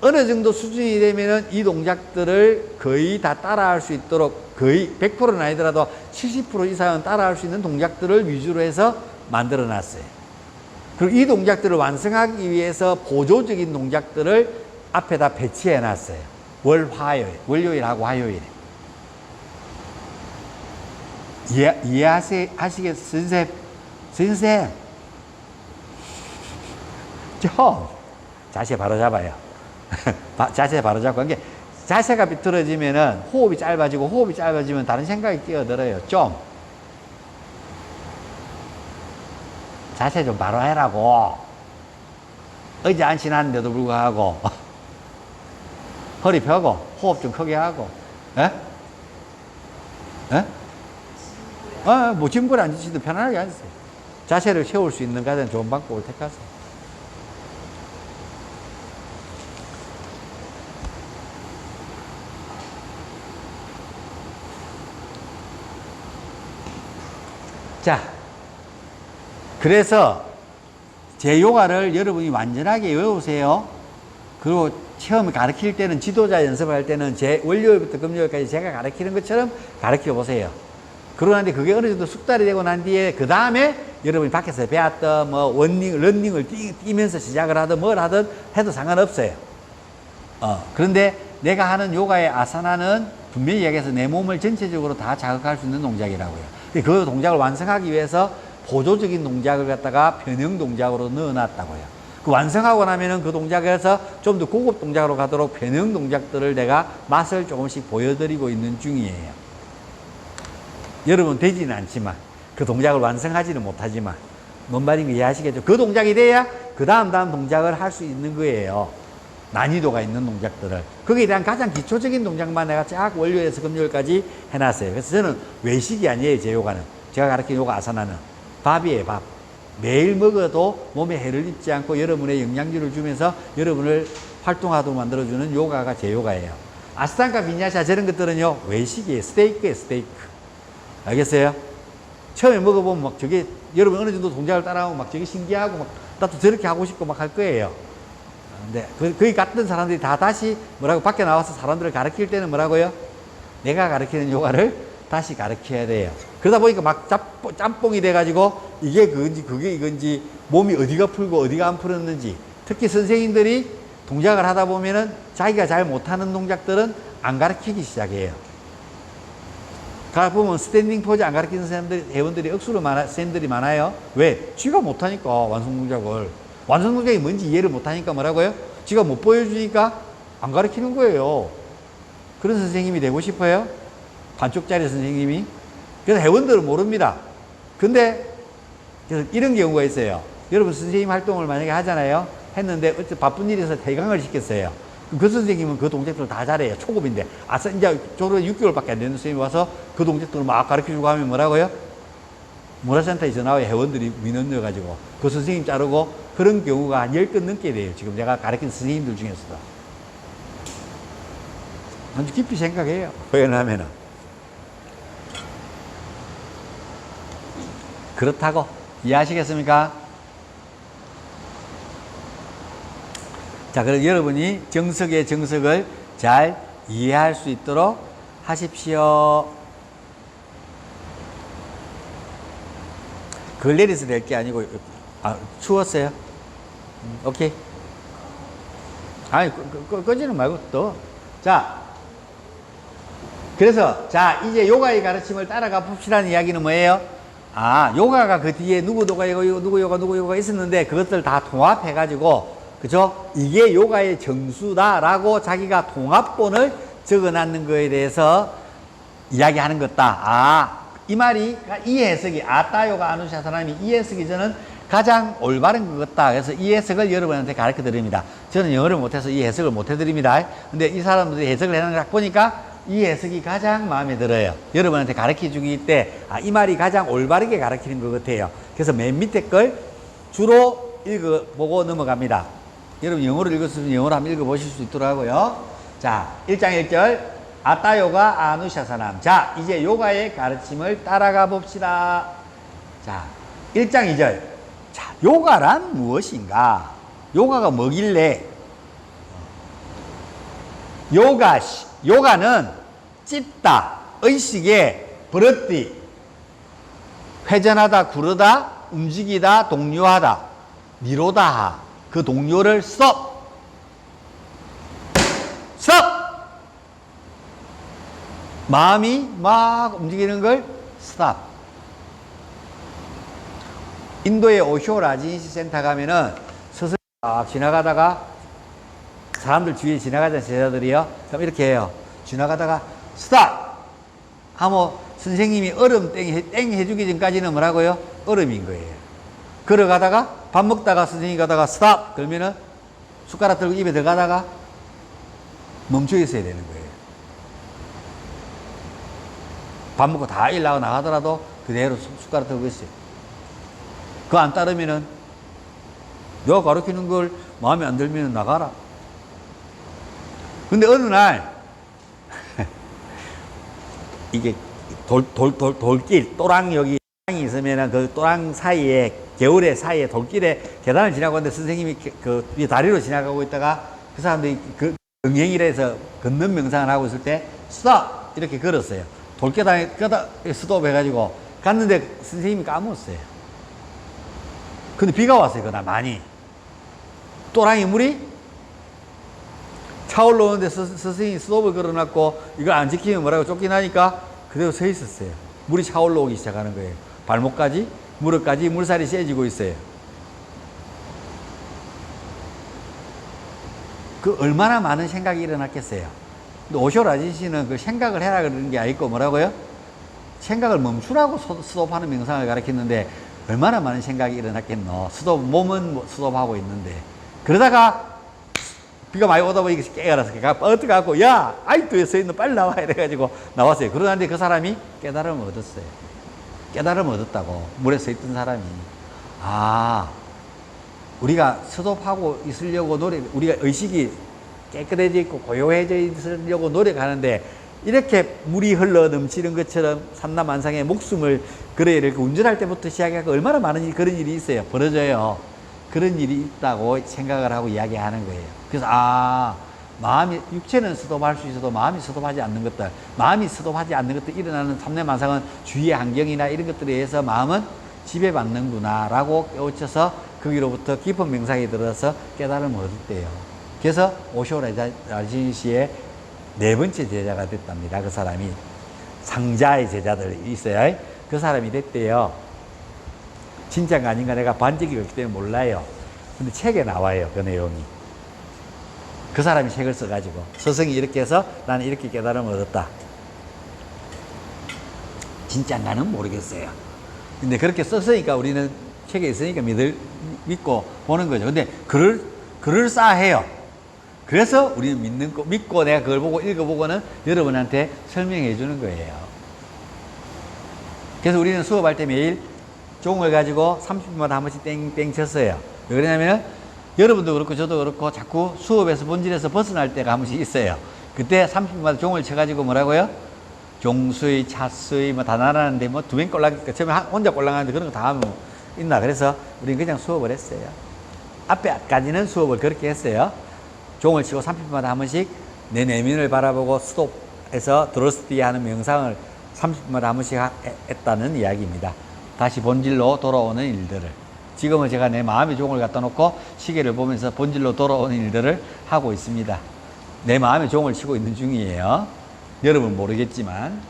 [SPEAKER 3] 어느 정도 수준이 되면은 이 동작들을 거의 다 따라할 수 있도록 거의 100%는 아니더라도 70% 이상은 따라할 수 있는 동작들을 위주로 해서 만들어 놨어요. 그리고 이 동작들을 완성하기 위해서 보조적인 동작들을 앞에다 배치해 놨어요. 월요일하고 화요일에. 이해하시겠어요? 선생님. 좀 자세 바로 잡아요. 자세 바로 잡고 이게 자세가 비틀어지면은 호흡이 짧아지면 다른 생각이 끼어들어요. 좀 자세 좀 바로 해라고. 의자 앉히놨는데도 불구하고 허리 펴고 호흡 좀 크게 하고. 에? 에? 뭐 짐벌 앉으시도 편안하게 앉으세요. 자세를 세울 수 있는 가장 좋은 방법을 택하세요. 자, 그래서 제 요가를 여러분이 완전하게 외우세요. 그리고 처음 가르칠 때는 지도자 연습할 때는 제 월요일부터 금요일까지 제가 가르치는 것처럼 가르쳐 보세요. 그러고 난 뒤에 그게 어느 정도 숙달이 되고 난 뒤에 그 다음에 여러분이 밖에서 배웠던 뭐 러닝을 뛰면서 시작을 하든 뭘 하든 해도 상관없어요. 그런데 내가 하는 요가의 아사나는 분명히 이야기해서 내 몸을 전체적으로 다 자극할 수 있는 동작이라고요. 그 동작을 완성하기 위해서 보조적인 동작을 갖다가 변형 동작으로 넣어놨다고요. 그 완성하고 나면은 그 동작에서 좀 더 고급 동작으로 가도록 변형 동작들을 내가 맛을 조금씩 보여드리고 있는 중이에요. 여러분 되지는 않지만 그 동작을 완성하지는 못하지만 뭔 말인지 이해하시겠죠? 그 동작이 돼야 그 다음 동작을 할 수 있는 거예요. 난이도가 있는 동작들을. 거기에 대한 가장 기초적인 동작만 내가 쫙 월요일에서 금요일까지 해놨어요. 그래서 저는 외식이 아니에요, 제 요가는. 제가 가르치는 요가 아사나는 밥이에요, 밥. 매일 먹어도 몸에 해를 입지 않고 여러분의 영양제를 주면서 여러분을 활동하도록 만들어주는 요가가 제 요가예요. 아스탄가 비냐샤 저런 것들은요, 외식이에요. 스테이크예요, 스테이크. 알겠어요? 처음에 먹어보면 막 저게 여러분 어느 정도 동작을 따라하면 막 저게 신기하고 막 나도 저렇게 하고 싶고 막 할 거예요. 근데 거기 갔던 사람들이 다 다시 뭐라고 밖에 나와서 사람들을 가르칠 때는 뭐라고요? 내가 가르치는 요가를 다시 가르쳐야 돼요. 그러다 보니까 막 짬뽕이 돼가지고 이게 그건지 그게 이건지 몸이 어디가 풀고 어디가 안 풀었는지 특히 선생님들이 동작을 하다 보면은 자기가 잘 못하는 동작들은 안 가르치기 시작해요. 가보면 스탠딩 포즈 안 가르치는 사람들, 회원들이 억수로 선생님들이 많아요. 왜? 쥐가 못하니까 완성 동작을. 완성 동작이 뭔지 이해를 못하니까 뭐라고요? 지가 못 보여주니까 안 가르치는 거예요. 그런 선생님이 되고 싶어요? 반쪽짜리 선생님이? 그래서 회원들은 모릅니다. 근데 이런 경우가 있어요. 여러분 선생님 활동을 만약에 하잖아요. 했는데 어째 바쁜 일이 있어서 퇴강을 시켰어요. 그 선생님은 그 동작들을 다 잘해요. 초급인데. 아싸 이제 졸업 6개월밖에 안 되는 선생님이 와서 그 동작들을 막 가르쳐주고 하면 뭐라고요? 문화센터에 전화와 회원들이 민원 넣어가지고 그 선생님 자르고 그런 경우가 한 10건 넘게 돼요. 지금 내가 가르친 선생님들 중에서도. 아주 깊이 생각해요. 왜냐하면은. 그렇다고. 이해하시겠습니까? 자, 그래서 여러분이 정석의 정석을 잘 이해할 수 있도록 하십시오. 그걸 내려서 될 게 아니고, 추웠어요? 오케이. 아니, 끄지는 말고 또. 자, 그래서, 자, 이제 요가의 가르침을 따라가 봅시다는 이야기는 뭐예요? 요가가 그 뒤에 누구 요가 있었는데 그것들 다 통합해가지고, 그죠? 이게 요가의 정수다라고 자기가 통합본을 적어놨는 거에 대해서 이야기하는 것다. 이 말이, 이 해석이, 아따요가 아누샤사람이 이 해석이 저는 가장 올바른 것 같다. 그래서 이 해석을 여러분한테 가르쳐 드립니다. 저는 영어를 못해서 이 해석을 못 해드립니다. 근데 이 사람들이 해석을 해놓은 걸 보니까 이 해석이 가장 마음에 들어요. 여러분한테 가르쳐 주기 때, 이 말이 가장 올바르게 가르치는 것 같아요. 그래서 맨 밑에 걸 주로 읽어보고 넘어갑니다. 여러분 영어로 읽었으면 영어로 한번 읽어보실 수 있도록 하고요. 자, 1장 1절. 아따요가 아누샤사남. 자, 이제 요가의 가르침을 따라가 봅시다. 자, 1장 2절. 자, 요가란 무엇인가? 요가가 뭐길래? 요가는 찝다, 의식에 버릇디, 회전하다, 구르다, 움직이다, 동요하다, 미로다하. 그 동요를 스톱! 마음이 막 움직이는 걸 스탑. 인도의 오쇼 라진시 센터 가면은 서서 지나가다가 사람들 주위에 지나가던 제자들이요. 그럼 이렇게 해요. 지나가다가 스탑! 하면 선생님이 얼음 땡 해주기 전까지는 뭐라고요? 얼음인 거예요. 걸어가다가 밥 먹다가 선생님이 가다가 스탑! 그러면은 숟가락 들고 입에 들어가다가 멈춰 있어야 되는 거예요. 밥 먹고 다 일 나가더라도 그대로 숟가락 들고 있어요. 그거 안 따르면은 내가 가르치는 걸 마음에 안 들면 나가라. 근데 어느 날 이게 돌길, 또랑 여기 땅이 있으면은 그 또랑 사이에, 겨울의 사이에 돌길에 계단을 지나고 있는데 선생님이 그 다리로 지나가고 있다가 그 사람들이 그 경행이라서 걷는 명상을 하고 있을 때 스톱! 이렇게 걸었어요. 돌계단에 스톱 해가지고 갔는데 선생님이 까먹었어요. 근데 비가 왔어요, 그날 많이. 또랑이 물이 차올라 오는데 선생님이 스톱을 걸어놨고 이걸 안 지키면 뭐라고 쫓겨나니까 그대로 서 있었어요. 물이 차올라 오기 시작하는 거예요. 발목까지, 무릎까지 물살이 세지고 있어요. 그 얼마나 많은 생각이 일어났겠어요. 근데 오쇼 라진시는 그 생각을 해라 그러는 게 아니고 뭐라고요? 생각을 멈추라고 스톱하는 명상을 가르쳤는데 얼마나 많은 생각이 일어났겠노. 몸은 스톱하고 있는데. 그러다가 비가 많이 오다 보니까 깨어나서 어떡하고, 야, 아직도 왜 서 있노? 빨리 나와. 이래가지고 나왔어요. 그러는데 그 사람이 깨달음을 얻었어요. 깨달음을 얻었다고. 물에 서 있던 사람이. 우리가 스톱하고 있으려고 우리가 의식이 깨끗해져 있고 고요해져 있으려고 노력하는데 이렇게 물이 흘러 넘치는 것처럼 삼라만상의 목숨을 이렇게 운전할 때부터 시작해서 얼마나 많은 그런 일이 있어요. 벌어져요. 그런 일이 있다고 생각을 하고 이야기하는 거예요. 그래서 마음이, 육체는 스톱할 수 있어도 마음이 스톱하지 않는 것들, 마음이 스톱하지 않는 것들 일어나는 삼라만상은 주위의 환경이나 이런 것들에 의해서 마음은 지배받는구나 라고 깨우쳐서 거기로부터 깊은 명상에 들어서 깨달음을 얻었대요. 그래서 오쇼 라진시의 4번째 제자가 됐답니다. 그 사람이. 상자의 제자들이 있어요. 그 사람이 됐대요. 진짜가 아닌가 내가 반적이 없기 때문에 몰라요. 근데 책에 나와요. 그 내용이. 그 사람이 책을 써가지고 스승이 이렇게 해서 나는 이렇게 깨달음을 얻었다. 진짜인가는 모르겠어요. 근데 그렇게 썼으니까 우리는 책에 있으니까 믿고 보는 거죠. 근데 그럴싸해요. 그래서 우리는 믿고 내가 그걸 보고 읽어보고는 여러분한테 설명해 주는 거예요. 그래서 우리는 수업할 때 매일 종을 가지고 30분마다 한 번씩 땡땡 쳤어요. 왜 그러냐면은 여러분도 그렇고 저도 그렇고 자꾸 수업에서 본질에서 벗어날 때가 한 번씩 있어요. 그때 30분마다 종을 쳐가지고 뭐라고요? 종수의, 차수의 뭐 다 나라는데 뭐 2명 꼴랑, 처음에 혼자 꼴랑하는데 그런 거 다 하면 있나. 그래서 우리는 그냥 수업을 했어요. 앞에까지는 수업을 그렇게 했어요. 종을 치고 30분마다 한 번씩 내 내면을 바라보고 스톱해서 드로스티 하는 명상을 30분마다 한 번씩 했다는 이야기입니다. 다시 본질로 돌아오는 일들을. 지금은 제가 내 마음의 종을 갖다 놓고 시계를 보면서 본질로 돌아오는 일들을 하고 있습니다. 내 마음의 종을 치고 있는 중이에요. 여러분 모르겠지만.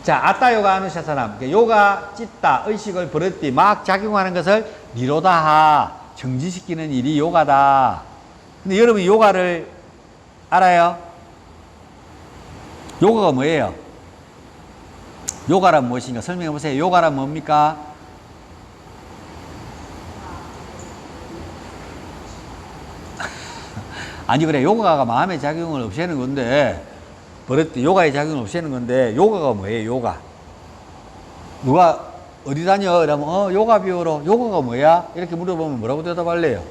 [SPEAKER 3] 자, 아따 요가 아누샤사남. 요가, 찢다, 의식을 버릇디 막 작용하는 것을 니로다하, 정지시키는 일이 요가다. 근데 여러분 요가를 알아요? 요가가 뭐예요? 요가란 무엇인가 설명해 보세요. 요가란 뭡니까? 아니 그래, 요가가 마음의 작용을 없애는 건데 버릇 요가의 작용을 없애는 건데 요가가 뭐예요? 요가. 누가 어디 다녀? 이러면 요가 배우러. 요가가 뭐야? 이렇게 물어보면 뭐라고 대답할래요?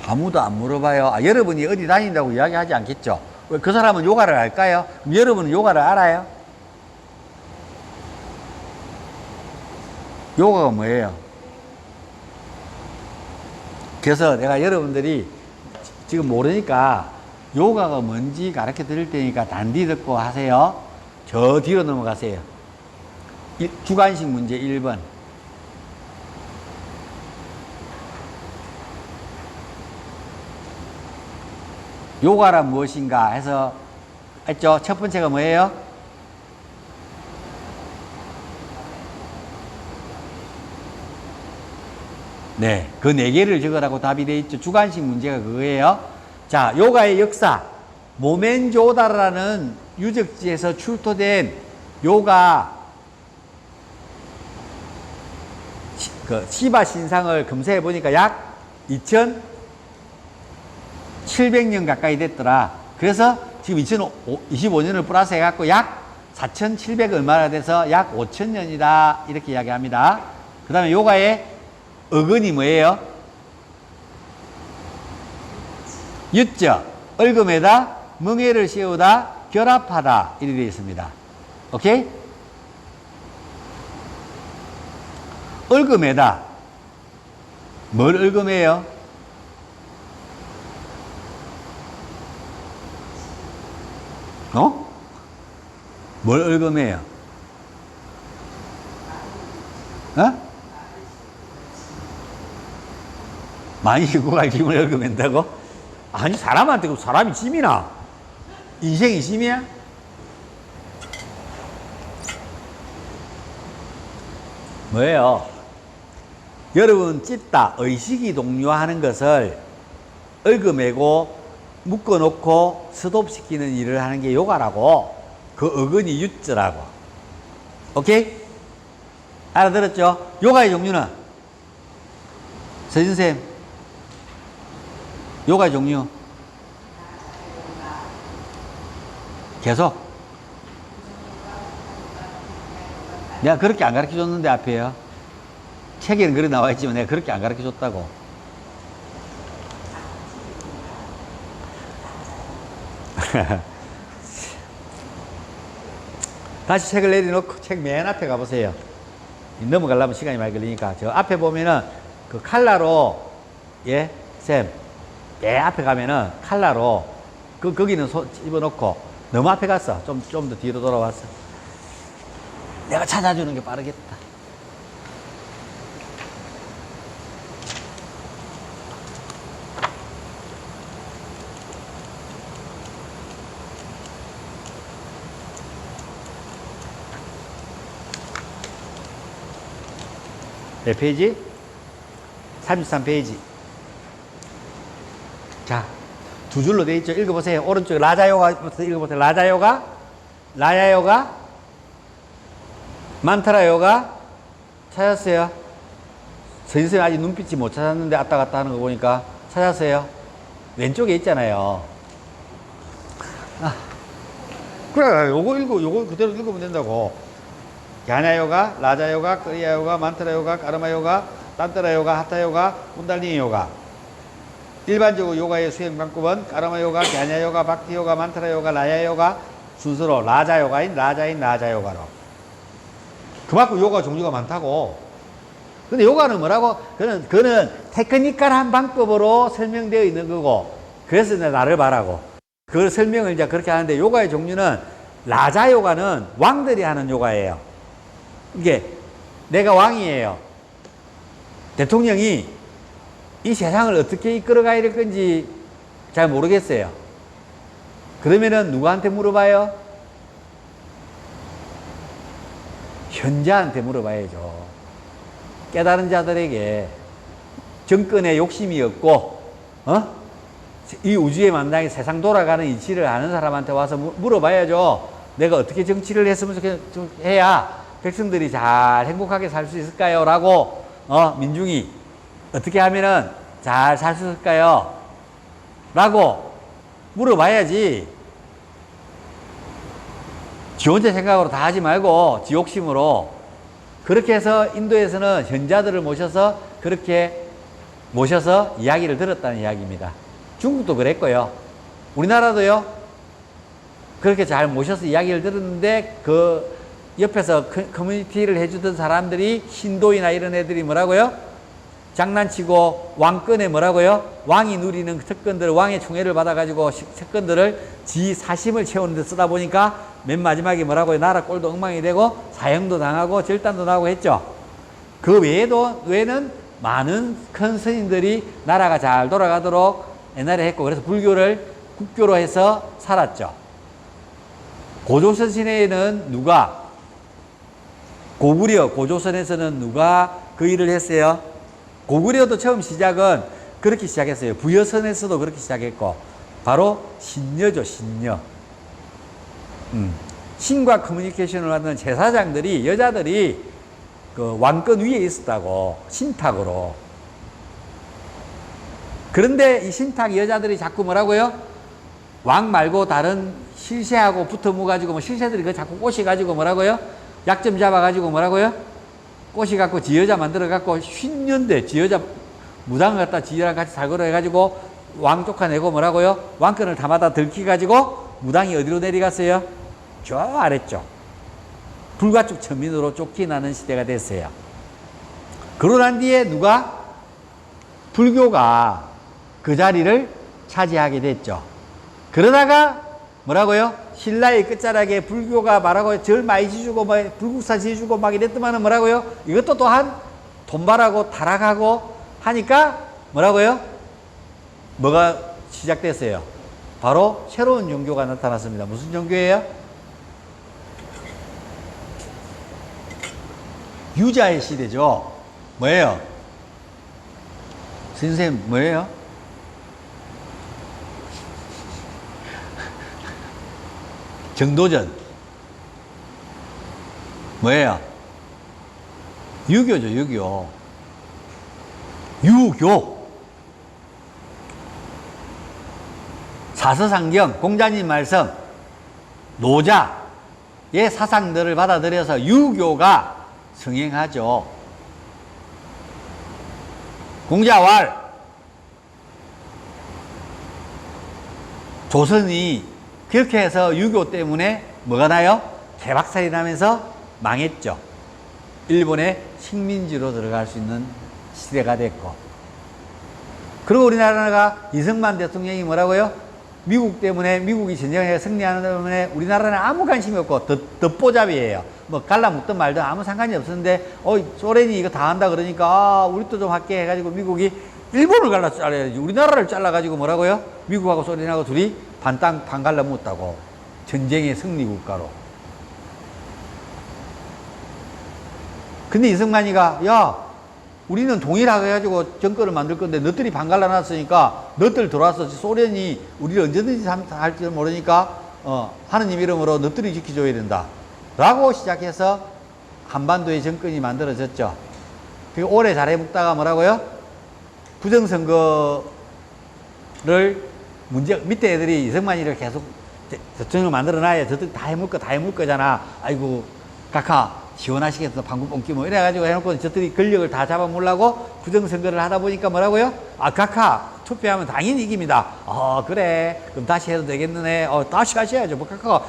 [SPEAKER 3] 아무도 안 물어봐요. 아, 여러분이 어디 다닌다고 이야기하지 않겠죠? 왜 그 사람은 요가를 알까요? 그럼 여러분은 요가를 알아요? 요가가 뭐예요? 그래서 내가 여러분들이 지금 모르니까 요가가 뭔지 가르쳐 드릴 테니까 단디 듣고 하세요. 저 뒤로 넘어가세요. 주관식 문제 1번. 요가란 무엇인가 해서 했죠. 첫 번째가 뭐예요? 네, 그 네 개를 적으라고 답이 되어 있죠. 주관식 문제가 그거예요. 자, 요가의 역사. 모멘조다라는 유적지에서 출토된 요가 시바 신상을 검사해 보니까 약 2700년 가까이 됐더라. 그래서 지금 2025년을 플러스 해갖고 약 4700 얼마나 돼서 약 5000년이다. 이렇게 이야기합니다. 그 다음에 요가의 어근이 뭐예요? 유자, 얽음에다, 멍에를 씌우다, 결합하다. 이렇게 되어 있습니다. 오케이? 얽음에다. 뭘 얽음해요? 뭘 얽음해요? 많이 읽고 갈 힘을 얽어맨다고? 아니, 사람한테 그 사람이 짐이나? 인생이 짐이야? 뭐예요? 여러분, 찢다, 의식이 동요하는 것을 얽어매고 묶어놓고 스톱시키는 일을 하는 게 요가라고. 그 어근이 유자라고. 오케이? 알아들었죠? 요가의 종류는? 서진쌤. 요가 종류 계속 내가 그렇게 안 가르쳐 줬는데 앞에요. 책에는 그렇게 나와 있지만 내가 그렇게 안 가르쳐 줬다고. 다시 책을 내려놓고 책 맨 앞에 가보세요. 넘어가려면 시간이 많이 걸리니까. 저 앞에 보면은 그 칼라로, 예, 쌤, 예, 앞에 가면은 칼라로 거기는 집어넣고. 너무 앞에 갔어. 좀 더 뒤로 돌아왔어. 내가 찾아주는 게 빠르겠다. 몇 페이지? 33페이지. 자, 두 줄로 되어 있죠. 읽어보세요. 오른쪽에 라자요가부터 읽어보세요. 라자요가, 라야요가, 만타라요가 찾았어요. 선생님 아직 눈빛이 못 찾았는데 왔다 갔다 하는 거 보니까 찾았어요. 왼쪽에 있잖아요. 그래, 요거 그대로 읽으면 된다고. 갸냐요가, 라자요가, 끄리야요가, 만타라요가, 까르마요가, 딴따라요가, 하타요가, 꾼달리니요가. 일반적으로 요가의 수행 방법은 까르마요가, 갸냐요가, 박티요가, 만타라요가, 라야요가 순서로 라자요가로. 그만큼 요가 종류가 많다고. 근데 요가는 뭐라고? 그는 테크니컬한 방법으로 설명되어 있는 거고, 그래서 나를 바라고. 그 설명을 이제 그렇게 하는데, 요가의 종류는, 라자 요가는 왕들이 하는 요가예요. 이게, 내가 왕이에요. 대통령이 이 세상을 어떻게 이끌어가야 될 건지 잘 모르겠어요. 그러면은 누구한테 물어봐요? 현자한테 물어봐야죠. 깨달은 자들에게 정권에 욕심이 없고, 이 우주의 만당에 세상 돌아가는 이치를 아는 사람한테 와서 물어봐야죠. 내가 어떻게 정치를 했으면 해야 백성들이 잘 행복하게 살 수 있을까요? 라고, 민중이 어떻게 하면은 잘 살 수 있을까요? 라고 물어봐야지. 지 혼자 생각으로 다 하지 말고, 지 욕심으로. 그렇게 해서 인도에서는 현자들을 모셔서 그렇게 모셔서 이야기를 들었다는 이야기입니다. 중국도 그랬고요. 우리나라도요. 그렇게 잘 모셔서 이야기를 들었는데 그 옆에서 커뮤니티를 해주던 사람들이 신도이나 이런 애들이 뭐라고요? 장난치고 왕권에 뭐라고요? 왕이 누리는 특권들, 왕의 총애를 받아가지고 특권들을 지 사심을 채우는 데 쓰다 보니까 맨 마지막에 뭐라고요? 나라 꼴도 엉망이 되고 사형도 당하고 절단도 나고 했죠. 그 외에는 많은 큰 스님들이 나라가 잘 돌아가도록 옛날에 했고, 그래서 불교를 국교로 해서 살았죠. 고조선 시대에는 누가, 고구려, 고조선에서는 누가 그 일을 했어요? 고구려도 처음 시작은 그렇게 시작했어요. 부여선에서도 그렇게 시작했고, 바로 신녀죠, 신녀. 신과 커뮤니케이션을 하는 제사장들이, 여자들이 그 왕권 위에 있었다고, 신탁으로. 그런데 이 신탁 여자들이 자꾸 뭐라고요? 왕 말고 다른 실세하고 붙어 묵어가지고, 실세들이 그 자꾸 꼬시가지고 뭐라고요? 약점 잡아가지고 뭐라고요? 꼬시갖고 지 여자 만들어갖고 쉰년대 지 여자 무당을 갖다 지 여자랑 같이 살거로 해가지고 왕 쫓아내고 뭐라고요? 왕권을 다마다 들키가지고 무당이 어디로 내려갔어요? 저 아래쪽. 불가촉 천민으로 쫓겨나는 시대가 됐어요. 그러고 난 뒤에 누가? 불교가 그 자리를 차지하게 됐죠. 그러다가 뭐라고요? 신라의 끝자락에 불교가 말하고 절 많이 지주고 뭐 불국사 지주고 막 이랬더만은 뭐라고요? 이것도 또한 돈발하고 타락하고 하니까 뭐라고요? 뭐가 시작됐어요? 바로 새로운 종교가 나타났습니다. 무슨 종교예요? 유자의 시대죠. 뭐예요? 선생님 뭐예요? 정도전. 뭐예요? 유교죠, 유교. 유교. 사서상경, 공자님 말씀, 노자의 사상들을 받아들여서 유교가 성행하죠. 공자왈. 조선이 그렇게 해서 유교 때문에 뭐가 나요? 개박살이 나면서 망했죠. 일본의 식민지로 들어갈 수 있는 시대가 됐고. 그리고 우리나라가 이승만 대통령이 뭐라고요? 미국 때문에, 미국이 전쟁에 승리하는 때문에 우리나라는 아무 관심이 없고 덧보잡이에요. 뭐 갈라먹든 말든 아무 상관이 없었는데 소련이 이거 다 한다 그러니까 우리도 좀 할게 해가지고 미국이 일본을 잘라야지. 우리나라를 잘라가지고 뭐라고요? 미국하고 소련하고 둘이 반 갈라먹었다고. 전쟁의 승리 국가로. 근데 이승만이가 야 우리는 동일하게 해가지고 정권을 만들 건데 너들이 반 갈라놨으니까 너들 들어와서 소련이 우리를 언제든지 할지 모르니까 하느님 이름으로 너들이 지켜줘야 된다 라고 시작해서 한반도의 정권이 만들어졌죠. 그리고 오래 잘해먹다가 뭐라고요? 부정선거를 밑에 애들이 이승만이를 계속 대통령을 만들어놔야 저들 다 해물 거잖아. 아이고 각하 시원하시겠어 방구 뽕기 뭐 이래가지고 해놓고 저들이 권력을 다 잡아먹으려고 부정선거를 하다 보니까 뭐라고요? 각하 투표하면 당연히 이깁니다. 그래 그럼 다시 해도 되겠네. 다시 하셔야죠. 뭐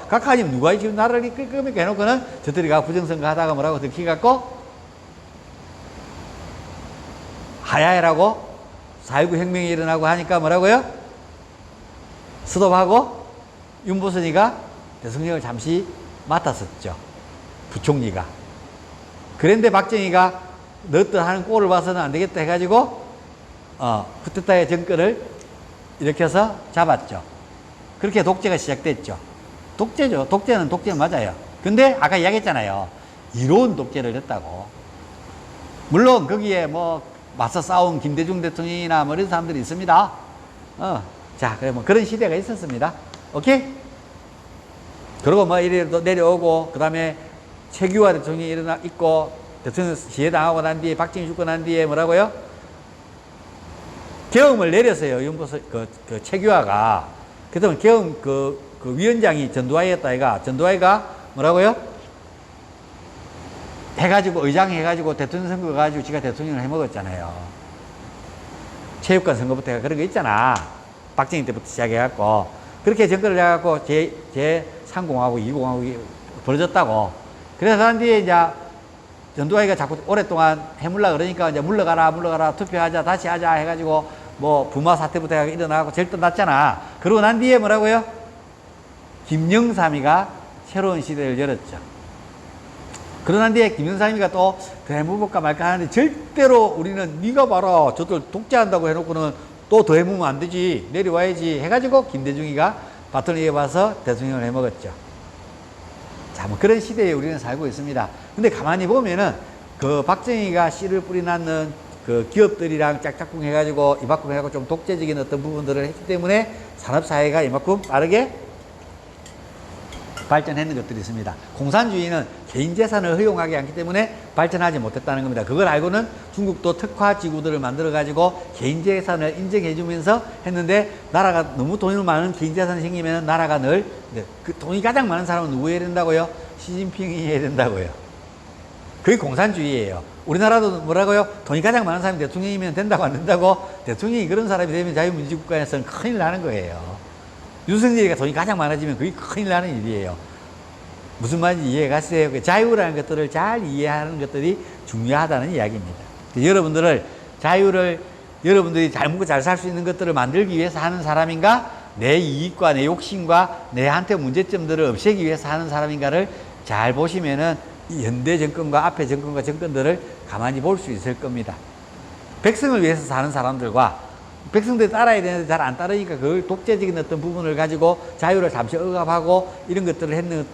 [SPEAKER 3] 각하님 누가 지금 나라를 이끌 겁니까 해놓고는 저들이 부정선거 하다가 뭐라고 들키갖고 하야해라고 4.19 혁명이 일어나고 하니까 뭐라고요? 스톱하고 윤보선이가 대통령을 잠시 맡았었죠. 부총리가. 그런데 박정희가 너희들 하는 꼴을 봐서는 안 되겠다 해가지고 쿠데타의 정권을 일으켜서 잡았죠. 그렇게 독재가 시작됐죠. 독재죠. 독재는 맞아요. 근데 아까 이야기했잖아요. 이로운 독재를 했다고. 물론 거기에 뭐 맞서 싸운 김대중 대통령이나 뭐 이런 사람들이 있습니다. 자, 그래 뭐 그런 시대가 있었습니다. 오케이? 그리고 뭐 이래 내려오고 그 다음에 최규하 대통령이 있고 대통령 시해당하고 난 뒤에 박정희 죽고 난 뒤에 뭐라고요? 계엄을 내렸어요. 그 최규하가. 그다음에 계엄 그 위원장이 전두환이었다 아이가. 전두환이가 뭐라고요? 해가지고 의장 해가지고 대통령 선거 가지고 지가 대통령을 해먹었잖아요. 체육관 선거부터 해가 그런 거 있잖아. 박정희 때부터 시작해갖고 그렇게 정권을 해갖고 제 3공하고 2공하고 벌어졌다고. 그래서 난 뒤에 이제 전두환이가 자꾸 오랫동안 해물라 그러니까 이제 물러가라 투표하자 다시 하자 해가지고 뭐 부마 사태부터 일어나고 절도 났잖아. 그러고 난 뒤에 뭐라고요? 김영삼이가 새로운 시대를 열었죠. 그러고 난 뒤에 김영삼이가 또 더 해먹을까 말까 하는데 절대로 우리는 네가 봐라 저들 독재한다고 해놓고는 또 더 해먹으면 안 되지 내려와야지 해가지고 김대중이가 바톤을 이어봐서 대통령을 해먹었죠. 자, 뭐 그런 시대에 우리는 살고 있습니다. 근데 가만히 보면은 그 박정희가 씨를 뿌리놨는 그 기업들이랑 짝짝꿍 해가지고 이만큼 해가지고 좀 독재적인 어떤 부분들을 했기 때문에 산업사회가 이만큼 빠르게 발전했는 것들이 있습니다. 공산주의는 개인 재산을 허용하지 않기 때문에 발전하지 못했다는 겁니다. 그걸 알고는 중국도 특화지구들을 만들어가지고 개인 재산을 인정해주면서 했는데 나라가 너무 돈이 많은 개인 재산이 생기면 나라가 늘 그 돈이 가장 많은 사람은 누구 해야 된다고요? 시진핑이 해야 된다고요. 그게 공산주의예요. 우리나라도 뭐라고요? 돈이 가장 많은 사람이 대통령이면 된다고 안 된다고? 대통령이 그런 사람이 되면 자유민주국가에서는 큰일 나는 거예요. 윤석열이가 돈이 가장 많아지면 그게 큰일 나는 일이에요. 무슨 말인지 이해가 갔어요? 그 자유라는 것들을 잘 이해하는 것들이 중요하다는 이야기입니다. 여러분들을 자유를 여러분들이 잘 먹고 잘 살 수 있는 것들을 만들기 위해서 하는 사람인가? 내 이익과 내 욕심과 내한테 문제점들을 없애기 위해서 하는 사람인가를 잘 보시면은 이 현대 정권과 앞에 정권과 정권들을 가만히 볼 수 있을 겁니다. 백성을 위해서 사는 사람들과 백성들이 따라야 되는데 잘 안 따르니까 그걸 독재적인 어떤 부분을 가지고 자유를 잠시 억압하고 이런 것들을 했는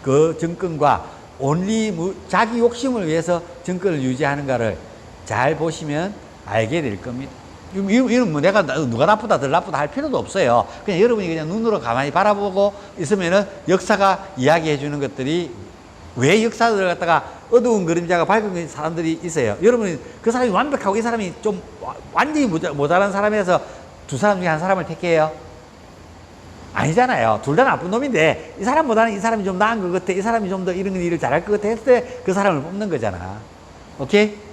[SPEAKER 3] 그 정권과 온리 자기 욕심을 위해서 정권을 유지하는가를 잘 보시면 알게 될 겁니다. 이는 뭐 내가 누가 나쁘다 덜 나쁘다 할 필요도 없어요. 그냥 여러분이 그냥 눈으로 가만히 바라보고 있으면은 역사가 이야기해 주는 것들이 왜 역사를 갖다가 어두운 그림자가 밝은 사람들이 있어요. 여러분이 그 사람이 완벽하고 이 사람이 좀 완전히 모자란 사람에서 두 사람 중에 한 사람을 택해요? 아니잖아요. 둘 다 나쁜 놈인데 이 사람보다는 이 사람이 좀 나은 것 같아. 이 사람이 좀 더 이런 일을 잘할 것 같아 했을 때 그 사람을 뽑는 거잖아. 오케이?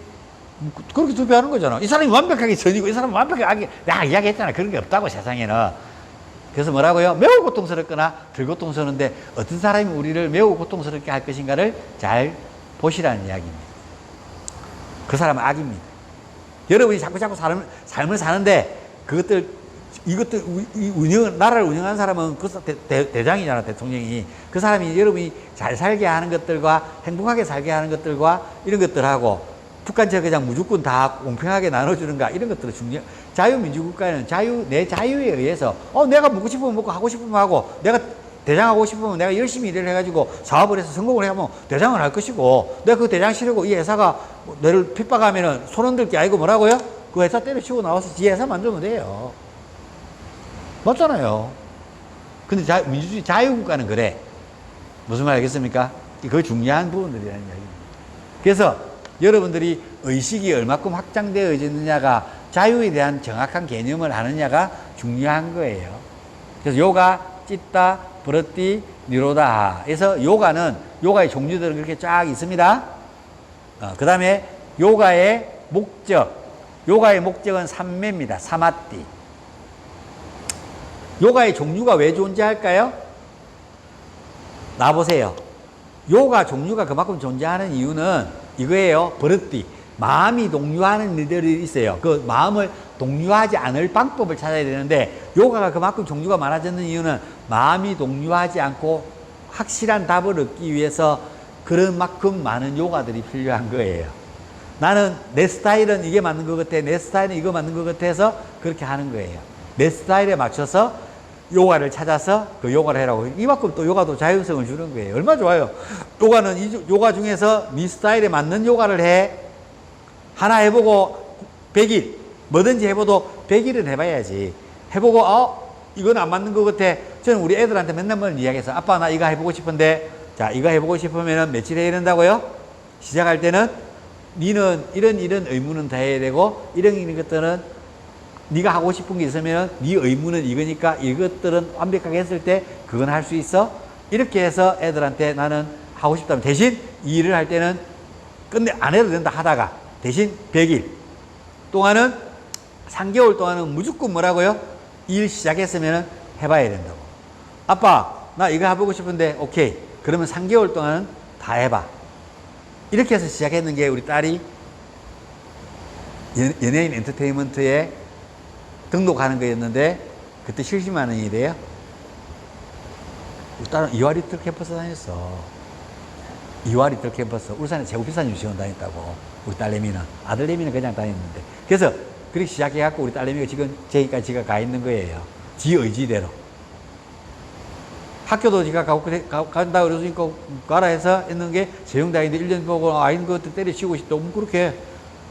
[SPEAKER 3] 그렇게 투표하는 거잖아. 이 사람이 완벽하게 전이고 이 사람은 완벽하게 악이 내가 이야기했잖아. 그런 게 없다고 세상에는. 그래서 뭐라고요? 매우 고통스럽거나 덜 고통스러운데 어떤 사람이 우리를 매우 고통스럽게 할 것인가를 잘 보시라는 이야기입니다. 그 사람은 악입니다. 여러분이 자꾸 삶을 사는데 이것들 나라를 운영하는 사람은 그 대장이잖아, 대통령이. 그 사람이 여러분이 잘 살게 하는 것들과 행복하게 살게 하는 것들과 이런 것들하고 북한처럼 그냥 무조건 다 공평하게 나눠주는가 이런 것들은 자유민주국가는 내 자유에 의해서 내가 먹고 싶으면 먹고 하고 싶으면 하고 내가 대장하고 싶으면 내가 열심히 일을 해가지고 사업을 해서 성공을 하면 대장을 할 것이고 내가 그 대장 싫고 이 회사가 너를 핍박하면은 손 흔들 게 아니고 뭐라고요? 그 회사 때려치고 나와서 지 회사 만들면 돼요. 맞잖아요. 근데 민주주의 자유국가는 그래. 무슨 말 알겠습니까? 그 중요한 부분들이라는 이야기입니다. 그래서 여러분들이 의식이 얼마큼 확장되어 있느냐가 자유에 대한 정확한 개념을 아느냐가 중요한 거예요. 그래서 요가, 찌따, 브러띠, 니로다. 그래서 요가의 종류들은 그렇게 쫙 있습니다. 그 다음에 요가의 목적은 삼매입니다. 사마띠. 요가의 종류가 왜 존재할까요? 나보세요. 요가 종류가 그만큼 존재하는 이유는 이거예요. 브러띠. 마음이 동요하는 일들이 있어요. 그 마음을 동요하지 않을 방법을 찾아야 되는데 요가가 그만큼 종류가 많아졌는 이유는 마음이 동요하지 않고 확실한 답을 얻기 위해서 그런 만큼 많은 요가들이 필요한 거예요. 나는 내 스타일은 이게 맞는 것 같아. 내 스타일은 이거 맞는 것 같아서 그렇게 하는 거예요. 내 스타일에 맞춰서 요가를 찾아서 그 요가를 해라고. 이만큼 또 요가도 자율성을 주는 거예요. 얼마나 좋아요. 요가는 이 요가 중에서 네 스타일에 맞는 요가를 해. 하나 해보고 100일 뭐든지 해봐도 100일은 해봐야지. 해보고 이건 안 맞는 것 같아. 저는 우리 애들한테 맨날 이야기해서 아빠 나 이거 해보고 싶은데 자 이거 해보고 싶으면 며칠 해야 된다고요? 시작할 때는 니는 이런 의무는 다 해야 되고 이런 것들은 네가 하고 싶은 게 있으면 네 의무는 이거니까 이것들은 완벽하게 했을 때 그건 할 수 있어. 이렇게 해서 애들한테 나는 하고 싶다면 대신 이 일을 할 때는 끝내 안 해도 된다 하다가 대신 100일 동안은 3개월 동안은 무조건 뭐라고요? 일 시작했으면 해봐야 된다고. 아빠 나 이거 해보고 싶은데 오케이. 그러면 3개월 동안은 다 해봐. 이렇게 해서 시작했는 게 우리 딸이 연예인 엔터테인먼트에 등록하는 거였는데 그때 70만 원이래요. 우리 딸은 이화리틀 캠퍼스 다녔어. 이화리틀 캠퍼스. 울산에 최고 비싼 유치원 다녔다고. 우리 딸내미는. 아들내미는 그냥 다녔는데. 그래서 그렇게 시작해갖고 우리 딸내미가 지금 저기까지 지가 가 있는 거예요. 지 의지대로. 학교도 지가 간다 그러니까 가라 해서 했는 게 세종대학인데 1년 보고 아이는 것도 때려치우고 싶다고 그렇게.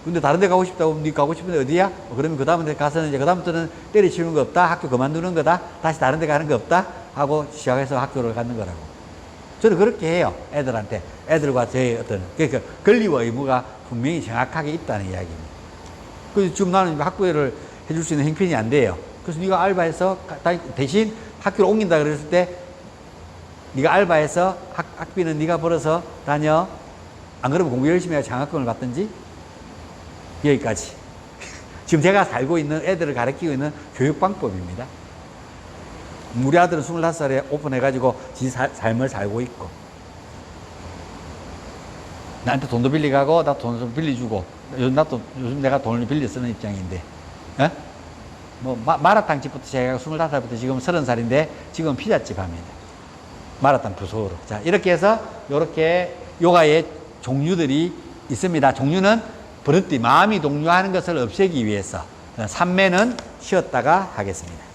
[SPEAKER 3] 근데 다른 데 가고 싶다고 니 가고 싶은데 어디야? 그러면 그 다음에 가서는 이제 그 다음부터는 때려치우는 거 없다. 학교 그만두는 거다. 다시 다른 데 가는 거 없다. 하고 시작해서 학교를 가는 거라고. 저는 그렇게 해요. 애들한테. 애들과 제 어떤 그러니까 권리와 의무가 분명히 정확하게 있다는 이야기입니다. 그래서 지금 나는 학부를 해줄 수 있는 형편이 안 돼요. 그래서 네가 알바해서 대신 학교를 옮긴다 그랬을 때 네가 알바해서 학비는 네가 벌어서 다녀. 안 그러면 공부 열심히 해서 장학금을 받든지. 여기까지. 지금 제가 살고 있는 애들을 가르치고 있는 교육 방법입니다. 우리 아들은 25살에 오픈해가지고 지 삶을 살고 있고 나한테 돈도 빌리가고 나 돈 좀 빌려주고 요즘 내가 돈을 빌려 쓰는 입장인데 뭐 마라탕 집부터 제가 25살부터 지금 30살인데 지금 피자집 합니다. 마라탕 부서로. 자 이렇게 해서 이렇게 요가의 종류들이 있습니다. 종류는 버릇띠 마음이 동요하는 것을 없애기 위해서 3매는 쉬었다가 하겠습니다.